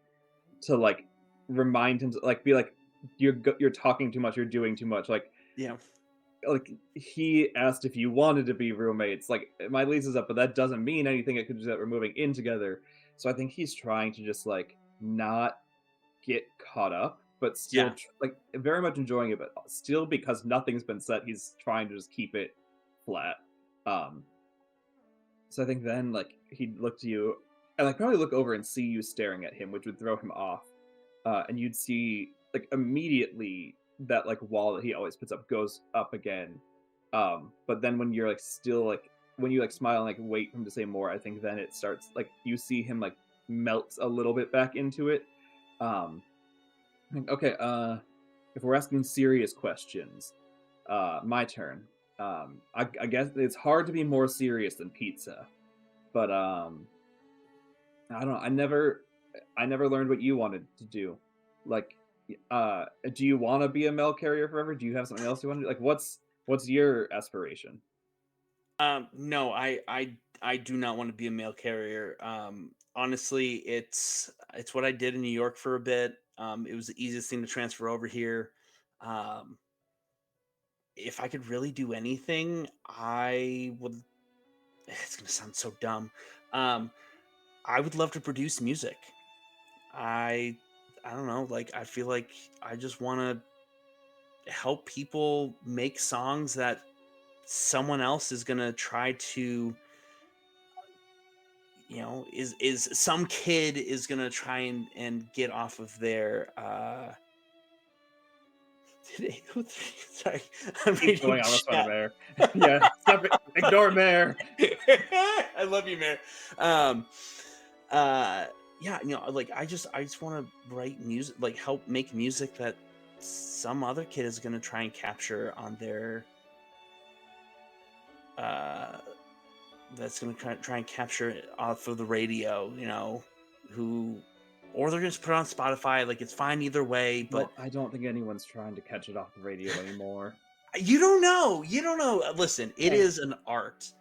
to like remind him, like be like, you're talking too much, you're doing too much." Yeah. Like he asked if you wanted to be roommates. Like my lease is up, but that doesn't mean anything. It could just that we're moving in together. So I think he's trying to just like not get caught up, but still Yeah. like very much enjoying it, but still because nothing's been said, he's trying to just keep it flat. Um, so I think then like he'd look to you and like probably look over and see you staring at him, which would throw him off. And you'd see like immediately that like wall that he always puts up goes up again. But then when you're like still like when you like smile and like wait for him to say more, I think then it starts like you see him like melts a little bit back into it. Um, okay, if we're asking serious questions, my turn. I guess it's hard to be more serious than pizza, but I don't know. I never learned what you wanted to do. Like, do you want to be a mail carrier forever? Do you have something else you want to do? Like, what's your aspiration? No, I do not want to be a mail carrier. Honestly, it's what I did in New York for a bit. It was the easiest thing to transfer over here. Um, if I could really do anything, I would. It's gonna sound so dumb. Um, I would love to produce music. I I don't know. Like, I feel like I just want to help people make songs that someone else is gonna try to, is some kid is gonna try and get off of their did 803 sorry, I'm Keep reading going. I'm a sweater chat. bear. Yeah, stop it. Ignore Mare. I love you, man. Um uh yeah, like I just want to write music, like help make music that some other kid is gonna try and capture on their uh that's gonna try and capture it off of the radio, who or they're gonna just put it on Spotify. Like, it's fine either way, but I don't think anyone's trying to catch it off the radio anymore. you don't know. You don't know. Listen, it Eh, is an art.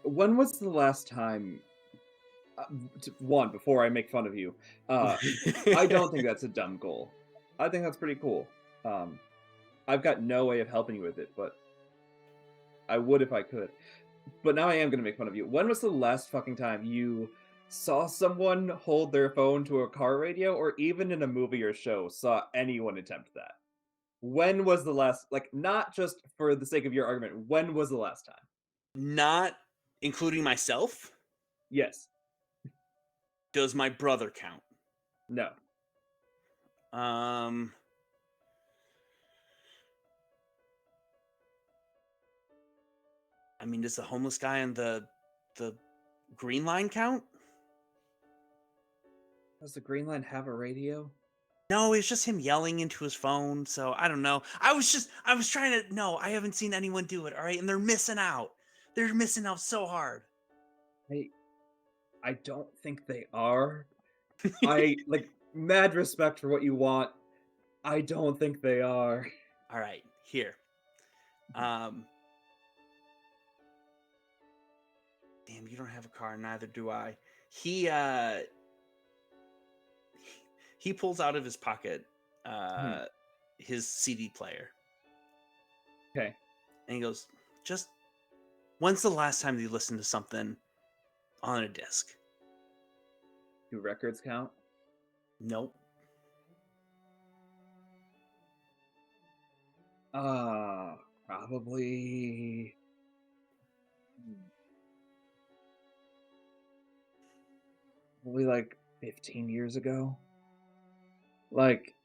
when was the last time? One before I make fun of you. Uh, I don't think that's a dumb goal. I think that's pretty cool. Um, I've got no way of helping you with it, but I would if I could. But now I am gonna make fun of you. When was the last fucking time you saw someone hold their phone to a car radio, or even in a movie or show, saw anyone attempt that? When was the last, like, not just for the sake of your argument, when was the last time? Not including myself. Yes. Does my brother count? No. Um, I mean, does the homeless guy on the green line count? Does the Green Line have a radio? No, it's just him yelling into his phone. So I don't know. I was trying to. No, I haven't seen anyone do it. All right, and they're missing out. They're missing out so hard. I I don't think they are. I like mad respect for what you want. I don't think they are. All right, here. Um, Damn, you don't have a car, neither do I. He he pulls out of his pocket Hmm. uh, his CD player, Okay. and he goes, "Just when's the last time you listened to something on a disc?" Do records count? Nope. Uh, Probably. hmm, Probably like 15 years ago. Like,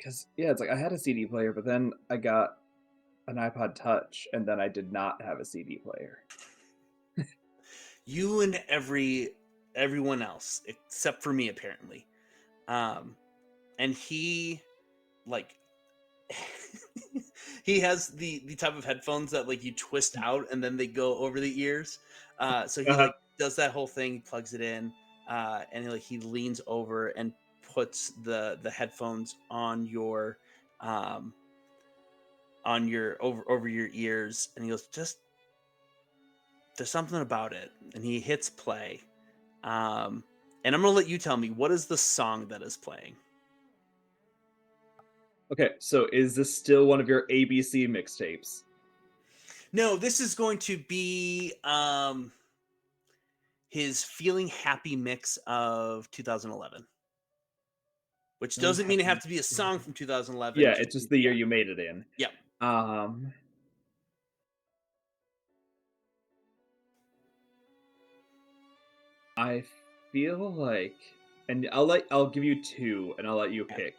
cause yeah, it's like I had a CD player, but then I got an iPod Touch, and then I did not have a CD player. You and everyone else except for me, apparently. Um, and he like he has the type of headphones that like you twist out and then they go over the ears. So he Uh-huh. like does that whole thing, plugs it in, and like he leans over and puts the headphones um on your over your ears, and he goes, "Just there's something about it." And he hits play. Um, and I'm gonna let you tell me, what is the song that is playing? Okay, so is this still one of your ABC mixtapes? No, this is going to be his Feeling Happy mix of 2011, which Really doesn't mean it happy. have to be a song from 2011. Yeah, Just it's just the year yeah, you made it in. yeah, Um, I feel like, and I'll give you two, and I'll let you yeah. pick.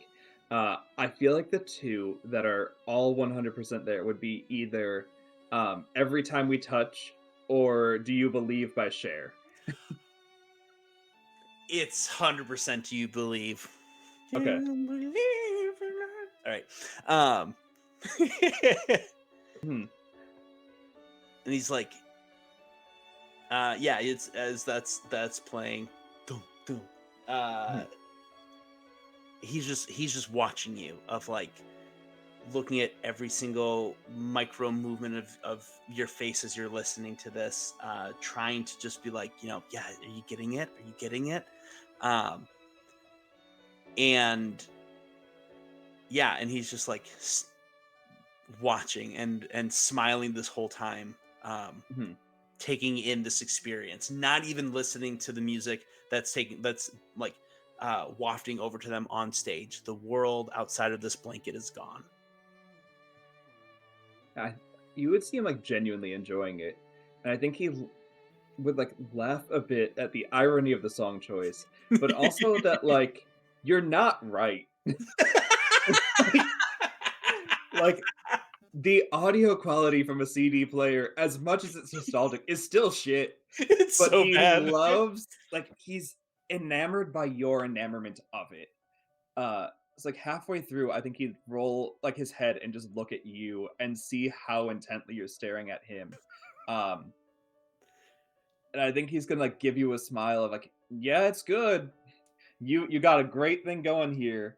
I feel like the two that are all 100% there would be either "Every Time We Touch" or "Do You Believe" by Cher. It's 100% Do You Believe. Do Okay. you believe in love? All right. Um, Hmm. and he's like, yeah, it's as that's playing. Dun, dun. Uh, hmm, he's just watching you of like looking at every single micro movement of your face as you're listening to this, trying to just be like, yeah, are you getting it? Are you getting it? Um, and yeah, and he's just like watching and smiling this whole time, hmm. taking in this experience, not even listening to the music that's like wafting over to them on stage. The world outside of this blanket is gone. I, you would see him like genuinely enjoying it, and I think would like laugh a bit at the irony of the song choice, but also that like you're not right. like, like the audio quality from a CD player, as much as it's nostalgic, is still shit. It's But so bad. he's enamored by your enamorment of it. It's like halfway through, I think he'd roll like his head and just look at you and see how intently you're staring at him. Um, and I think he's gonna like give you a smile of like, yeah, it's good. You got a great thing going here.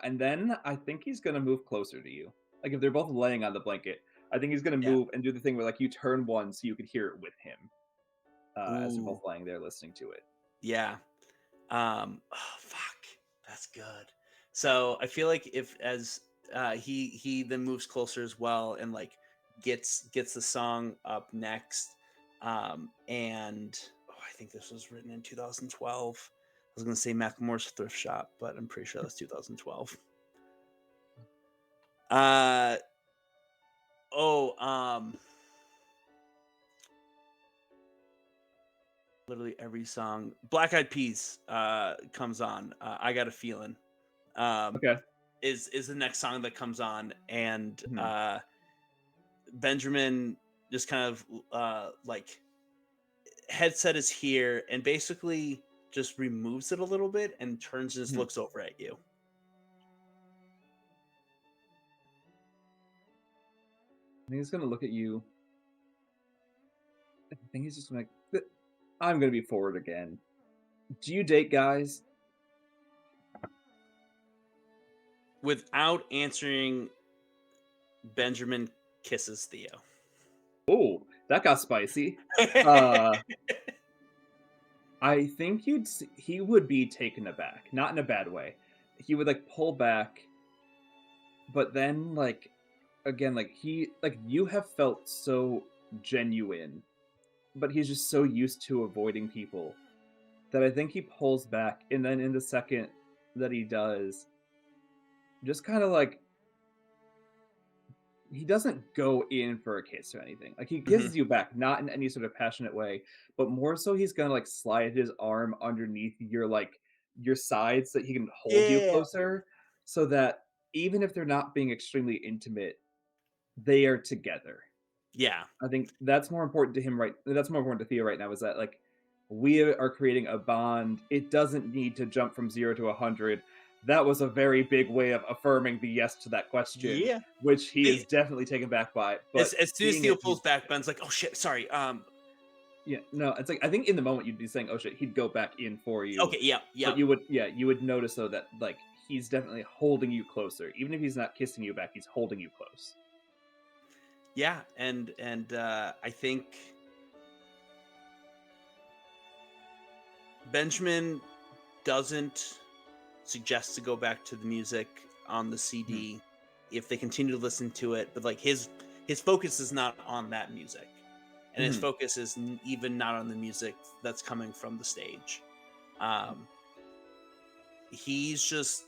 And then I think he's gonna move closer to you. Like if they're both laying on the blanket, I think he's gonna Yeah. move and do the thing where like you turn one so you could hear it with him as they're both Ooh. laying there listening to it. Yeah. Oh fuck. That's good. So I feel like if as he then moves closer as well and like gets the song up next. And I think this was written in 2012. I was gonna say Macklemore's Thrift Shop, but I'm pretty sure that's 2012. Uh oh, literally every song. Black Eyed Peas comes on. I got a feeling. Um Okay. is the next song that comes on, and Mhm. Benjamin just kind of like headset is here and basically just removes it a little bit and turns and just Mhm. looks over at you. I think he's gonna look at you. I think he's just like, I'm gonna be forward again. Do you date guys? Without answering, Benjamin kisses Theo. Oh, that got spicy. Uh, I think he would be taken aback, not in a bad way. he would like pull back, but then like again, like you have felt so genuine, but he's just so used to avoiding people that I think he pulls back, and then in the second that he does, just kind of like he doesn't go in for a kiss or anything. Like he Mhm. kisses you back, not in any sort of passionate way, but more so he's gonna like slide his arm underneath your sides so that he can hold you Yeah. closer, so that even if they're not being extremely intimate, they are together. Yeah. I think that's more important to him that's more important to Theo right now is that like we are creating a bond. It doesn't need to jump from 0 to 100. That was a very big way of affirming the yes to that question, Yeah. which he They is definitely taken back by. But as soon as seeing Theo it, pulls back, Ben's like, "Oh shit, sorry." yeah, no, it's like I think in the moment you'd be saying, "Oh shit," he'd go back in for you, Okay, yeah, but yeah, you would notice though that like he's definitely holding you closer, even if he's not kissing you back, he's holding you close. yeah, I think Benjamin doesn't suggest to go back to the music on the Mhm. CD if they continue to listen to it, but like his focus is not on that music, and his Mhm. focus is even not on the music that's coming from the stage. Um, he's just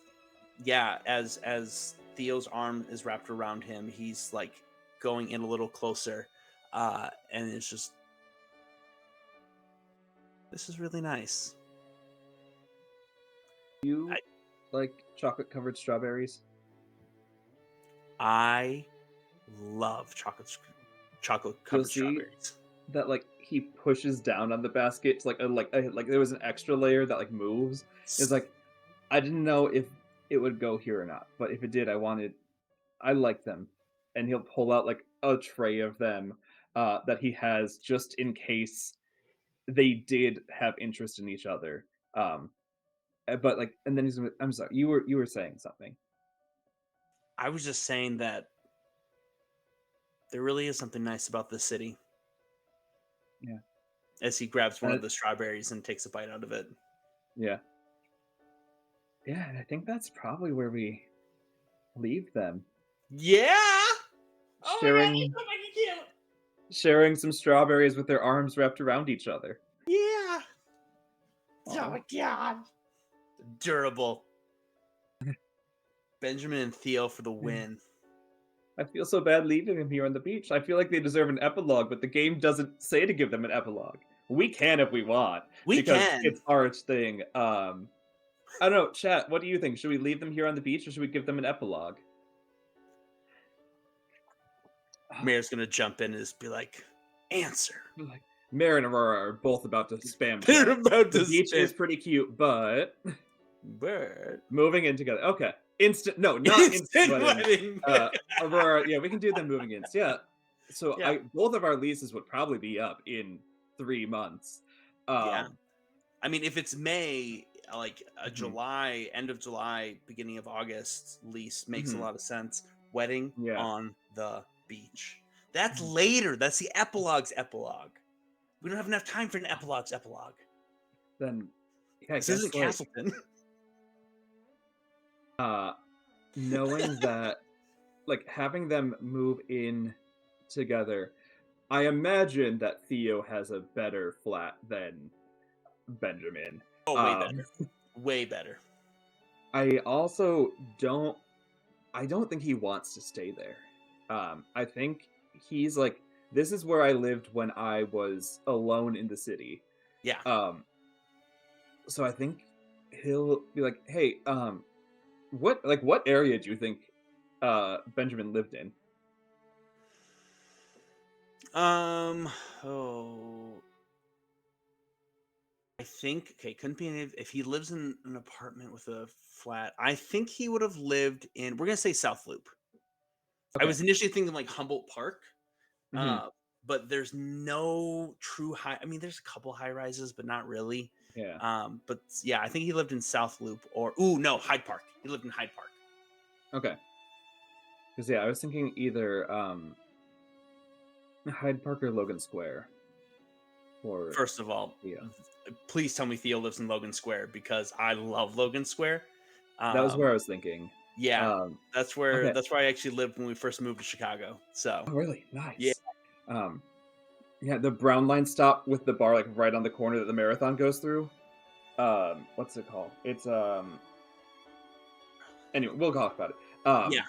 yeah, as Theo's arm is wrapped around him, he's like going in a little closer, and it's just this is really nice. I You like chocolate covered strawberries? I love chocolate You'll covered see strawberries. that like he pushes down on the basket to like there was an extra layer that like moves. It's like I didn't know if it would go here or not, but if it did, I like them. And he'll pull out like a tray of them that he has just in case they did have interest in each other. Um but like and then I'm sorry, you were saying something. I was just saying that there really is something nice about this city. Yeah. As he grabs one Uh, of the strawberries and takes a bite out of it. yeah. Yeah, and I think that's probably where we leave them. Yeah. Oh my god, he's Sharing so fucking cute. sharing some strawberries with their arms wrapped around each other. Yeah. Oh Aw. my god. Durable. Benjamin and Theo for the win. I feel so bad leaving them here on the beach. I feel like they deserve an epilogue, but the game doesn't say to give them an epilogue. We can if we want, We because can. it's our thing. I don't know, chat, what do you think? Should we leave them here on the beach or should we give them an epilogue? Mayor's gonna jump in and just be like, answer. Like, Mare and Aurora are both about to spam They're chat. about The to beach spin. is pretty cute, but Bird. moving in together. Okay. Instant no, not instant Instant wedding. wedding. Aurora, yeah, we can do them moving in. Yeah. So Yeah. I both of our leases would probably be up in 3 months. Yeah. Um I mean, if it's May, like a mhm, July, end of July, beginning of August lease makes a mhm, lot of sense. Wedding yeah. on the beach. That's Mhm. later. That's the epilogue's epilogue. We don't have enough time for an epilogue's epilogue. Then yeah, I This isn't guess like Castleton. uh knowing that like having them move in together, I imagine that Theo has a better flat than Benjamin. Oh, way Um better. Way better. I also don't think he wants to stay there. I think he's like, this is where I lived when I was alone in the city. Yeah. Um, so I think he'll be like, hey, what area do you think Benjamin lived in? Um. Oh, I think okay. Couldn't be any, if he lives in an apartment with a flat. I think he would have lived in. We're gonna say South Loop. I Okay. was initially thinking like Humboldt Park, Hmm. uh, but there's no true high. I mean, there's a couple high rises, but not really. Yeah. But yeah, I think he lived in South Loop or ooh no Hyde Park. He lived in Hyde Park. Okay. Because yeah, I was thinking either Hyde Park or Logan Square for First of all, Theo. please tell me Theo lives in Logan Square because I love Logan Square. That was where Um, I was thinking. yeah, Um, that's where okay. that's where I actually lived when we first moved to Chicago. So Oh, really? yeah, Nice. Um, yeah, the brown line stop with the bar like right on the corner that the marathon goes through. What's it called? It's anyway, we'll talk about it. yeah,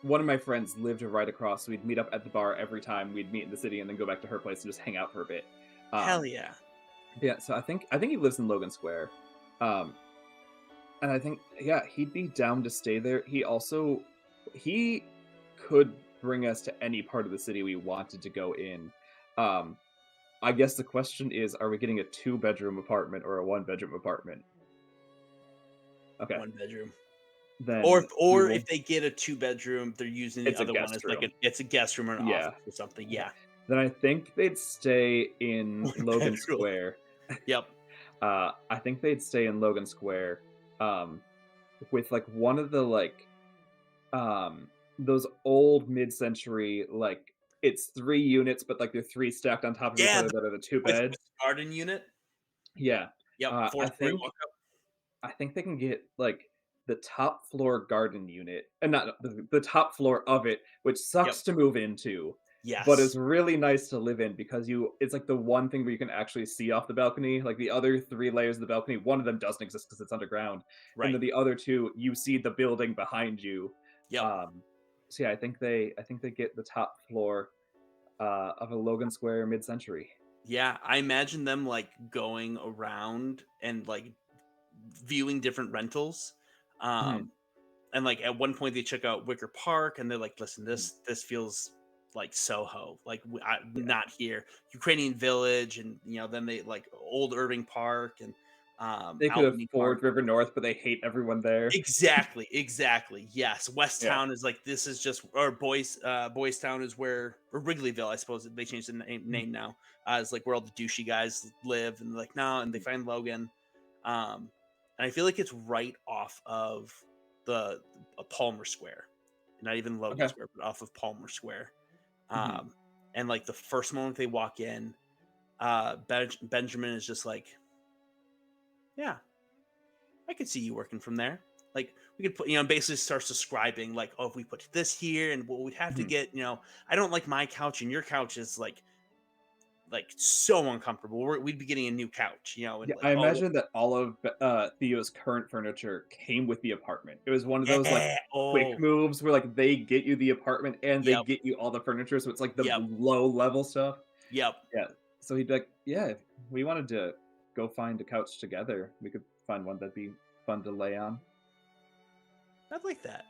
One of my friends lived right across, so we'd meet up at the bar every time we'd meet in the city and then go back to her place and just hang out for a bit. hell Um, yeah, yeah, so I think he lives in Logan Square. Um, and I think yeah, he'd be down to stay there. He could bring us to any part of the city we wanted to go in. Um, I guess the question is, are we getting a two-bedroom apartment or a one-bedroom apartment? Okay, 1 bedroom. Or then we or if will. they get a 2 bedroom, they're using the It's a other one guest as like room. it's a guest room or an Yeah. office or something. Okay. Yeah, Then I think they'd stay in 1 bedroom. Logan Square. Yep. I think they'd stay in Logan Square, um, with like one of the um, those old mid-century it's 3 units, but like they're three stacked on top of each Yeah, other that are the two with beds. the garden unit. Yeah. Yep, Uh, I four-story think walk-up. I think they can get like the top floor garden unit, and not the top floor of it, which Yep. sucks to move into, but Yes. is really nice to live in because it's like the one thing where you can actually see off the balcony. Like the other three layers of the balcony, one of them doesn't exist because it's underground, and Right. then the other two, you see the building behind you. Yep. Um, so yeah, I think they get the top floor of a Logan Square mid-century. Yeah, I imagine them, like, going around and, like, viewing different rentals, Mhm. um, and, like, at one point, they check out Wicker Park, and they're like, "Listen, Mhm. this feels like Soho, like, Yeah, not here." Ukrainian Village and, then they like Old Irving Park and, they could Albany Park. afford River North, but they hate everyone there. Exactly, exactly. Yes, West Yeah. Town is like this is just or Boys Town is where or Wrigleyville, I suppose they changed the name now. Is like where all the douchey guys live and they're like no, and they Mhm. find Logan. And I feel like it's right off of the Palmer Square, not even Logan Okay. Square, but off of Palmer Square. Mhm. Um, and like the first moment they walk in, Benjamin is just like, yeah, I could see you working from there. Like we could put, basically starts describing like, oh, if we put this here and what we'd have to Mhm. get, I don't like my couch and your couch is like so uncomfortable. We'd be getting a new couch, and Yeah, like, I oh imagine that all of Theo's current furniture came with the apartment. It was one of those, like, yeah, quick oh, moves where, like, they get you the apartment and they yep, get you all the furniture, so it's, like, the yep, low-level stuff. yep. Yeah. So he'd be like, "Yeah, if we wanted to go find a couch together, we could find one that'd be fun to lay on." I'd like that.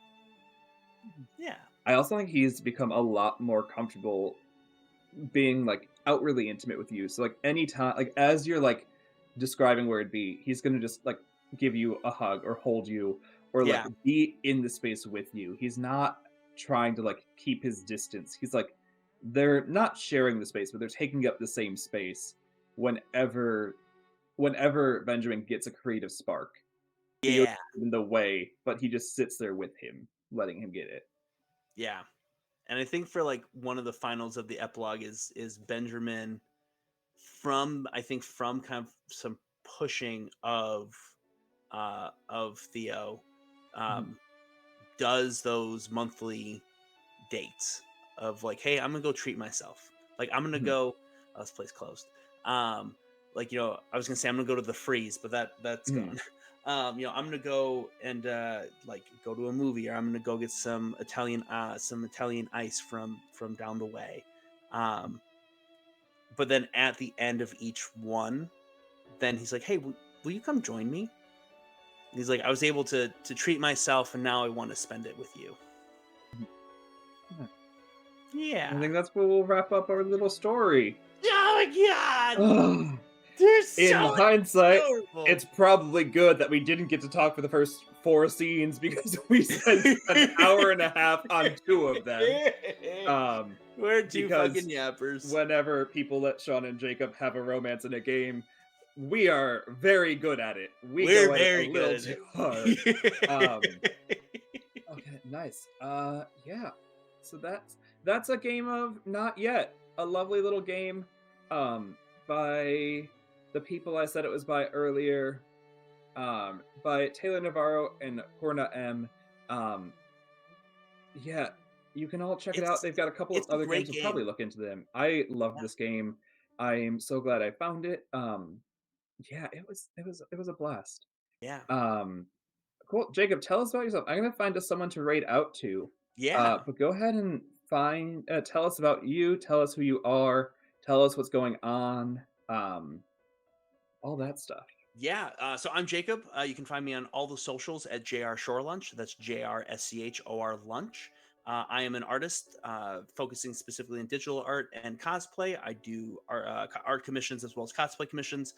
Yeah, I also think he's become a lot more comfortable being, like, outwardly intimate with you. So, like, anytime like, as you're, like, describing where it'd be, he's gonna just, like, give you a hug or hold you or, like, yeah, be in the space with you. He's not trying to, like, keep his distance. He's like they're not sharing the space, but they're taking up the same space whenever whenever Benjamin gets a creative spark. Theo's yeah, in the way, but he just sits there with him, letting him get it. yeah. And I think for like one of the finals of the epilogue is Benjamin from kind of some pushing of Theo, Mhm, um, does those monthly dates of like, hey, I'm gonna go treat myself. Like I'm gonna mhm, go. Oh, this place closed. Um, like I was gonna say I'm gonna go to the freeze, but that's mhm. gone. I'm gonna go and like go to a movie, or I'm gonna go get some Italian ice from down the way. Um, but then at the end of each one, then he's like, hey, will you come join me? He's like, I was able to treat myself, and now I want to spend it with you. Yeah. I Yeah. think that's where we'll wrap up our little story. Oh my god! Ugh. They're In so hindsight, adorable. it's probably good that we didn't get to talk for the first 4 scenes because we spent an hour and a half on 2 of them. Um, We're two fucking because yappers. whenever people let Sean and Jacob have a romance in a game, we are very good at it. We We're go at it a very little good too at hard. Um, it. okay, nice. Yeah. So that's a game of Not Yet. A lovely little game by the people I said it was by earlier. by Taylor Navarro and Corna M. Um, yeah, you can all check it out. It's They've got a couple of it's a other games. great We'll probably game. look into them. I love Yeah, this game. I'm so glad I found it. Yeah, it was a blast. yeah, Um, cool. Jacob, tell us about yourself. I'm gonna find us someone to raid out to. yeah. But go ahead and tell us about you. Tell us who you are. Tell us what's going on. All that stuff. Yeah, so I'm Jacob. You can find me on all the socials at JR Shore Lunch. That's JRSCHOR Lunch. I am an artist focusing specifically in digital art and cosplay. I do art commissions as well as cosplay commissions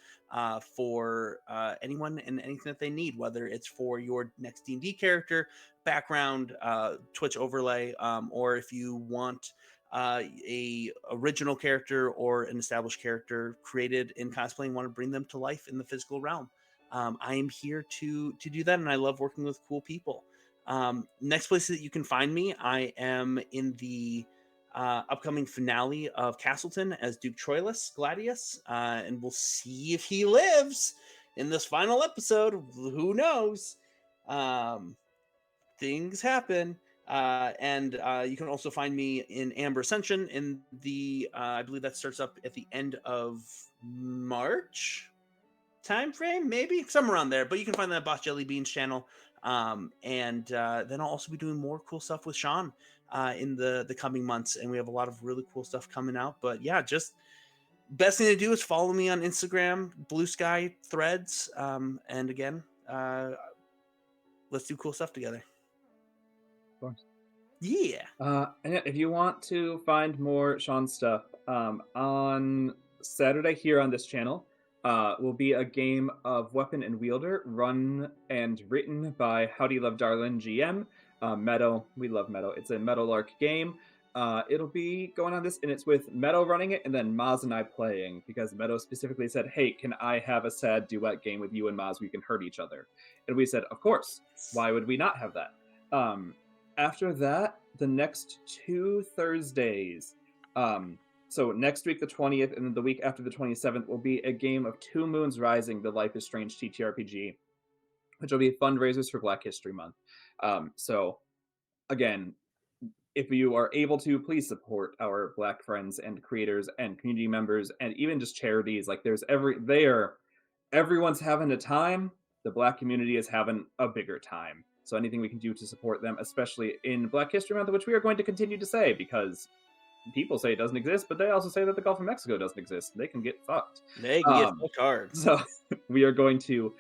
for anyone and anything that they need, whether it's for your next D&D character, background, Twitch overlay, or if you want a original character or an established character created in cosplay and want to bring them to life in the physical realm. I am here to do that, and I love working with cool people. Next place that you can find me, I am in the upcoming finale of Castleton as Duke Troilus Gladius, and we'll see if he lives in this final episode. Who knows? Um, Things happen. And You can also find me in Amber Ascension in I believe that starts up at the end of March time frame, maybe somewhere around there. But you can find that at Boss Jelly Beans channel. Then I'll also be doing more cool stuff with Sean in the coming months, and we have a lot of really cool stuff coming out. But yeah, just best thing to do is follow me on Instagram, Blue Sky Threads, and again, let's do cool stuff together. Of course. Yeah. And yeah, if you want to find more Sean stuff, on Saturday here on this channel, will be a game of Weapon and Wielder, run and written by Howdy Love Darlin GM. Meadow, we love Meadow. It's a Meadowlark game. It'll be going on this, and it's with Meadow running it, and then Maz and I playing, because Meadow specifically said, "Hey, can I have a sad duet game with you and Maz? We can hurt each other." And we said, "Of course. Why would we not have that?" Um, After that, the next 2 Thursdays, um, so next week, the 20th, and then the week after the 27th, will be a game of Two Moons Rising, the Life is Strange TTRPG, which will be fundraisers for Black History Month. So, again, if you are able to, please support our Black friends and creators and community members and even just charities. Like, everyone's having a time. The Black community is having a bigger time. So anything we can do to support them, especially in Black History Month, which we are going to continue to say because people say it doesn't exist, but they also say that the Gulf of Mexico doesn't exist. They can get fucked. They can get Um, fucked hard. so we are going to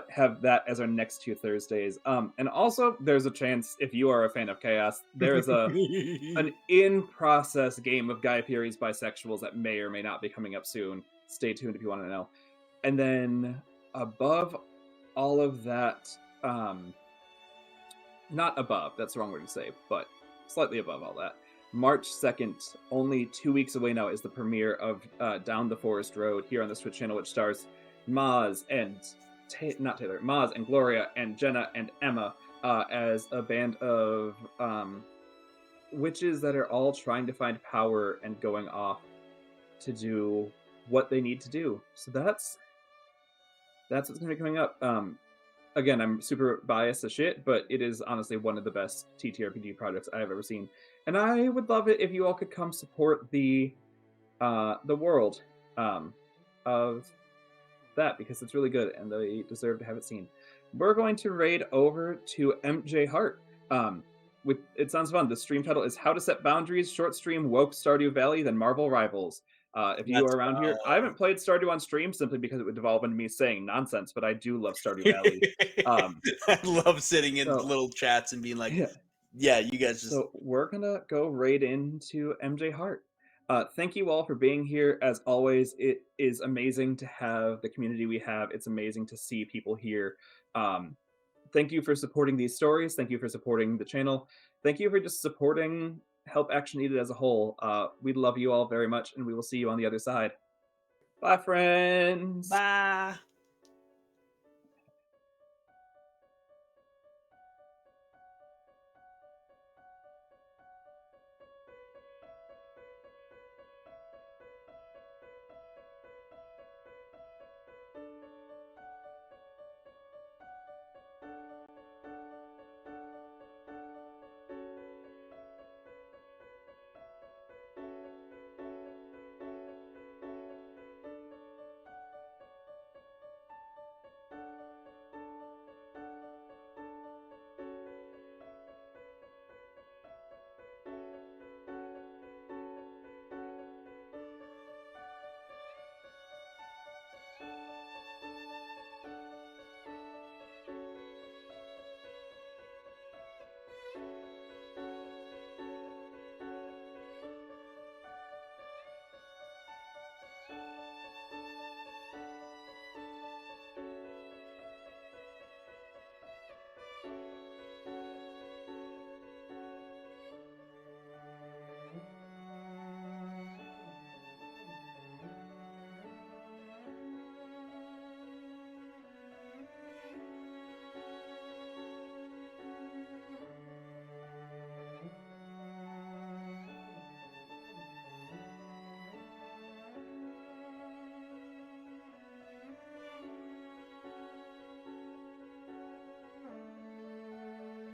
have that as our next 2 Thursdays. And also, there's a chance if you are a fan of chaos, there is an in-process game of Guy Fieri's Bisexuals that may or may not be coming up soon. Stay tuned if you want to know. And then above all of that, um, not above, that's the wrong word to say, but slightly above all that. March 2nd, only 2 weeks away now, is the premiere of Down the Forest Road here on the Switch channel, which stars Maz and not Taylor, Maz and Gloria and Jenna and Emma as a band of witches that are all trying to find power and going off to do what they need to do. So that's what's gonna be coming up. Again, I'm super biased as shit, but it is honestly one of the best TTRPG projects I've ever seen. And I would love it if you all could come support the world um, of that because it's really good and they deserve to have it seen. We're going to raid over to MJ Hart. Um, with it sounds fun. The stream title is "How to Set Boundaries." Short stream woke Stardew Valley, then Marvel Rivals. If you Let's are around here, I go. haven't played Stardew on stream simply because it would devolve into me saying nonsense. But I do love Stardew Valley. Um, I love sitting in so little chats and being like, yeah, "Yeah, you guys just so we're gonna go right into MJ Hart. Thank you all for being here. As always, it is amazing to have the community we have. It's amazing to see people here. Um, Thank you for supporting these stories. Thank you for supporting the channel. Thank you for just supporting Help Action Needed as a whole. We love you all very much, and we will see you on the other side. Bye, friends. bye."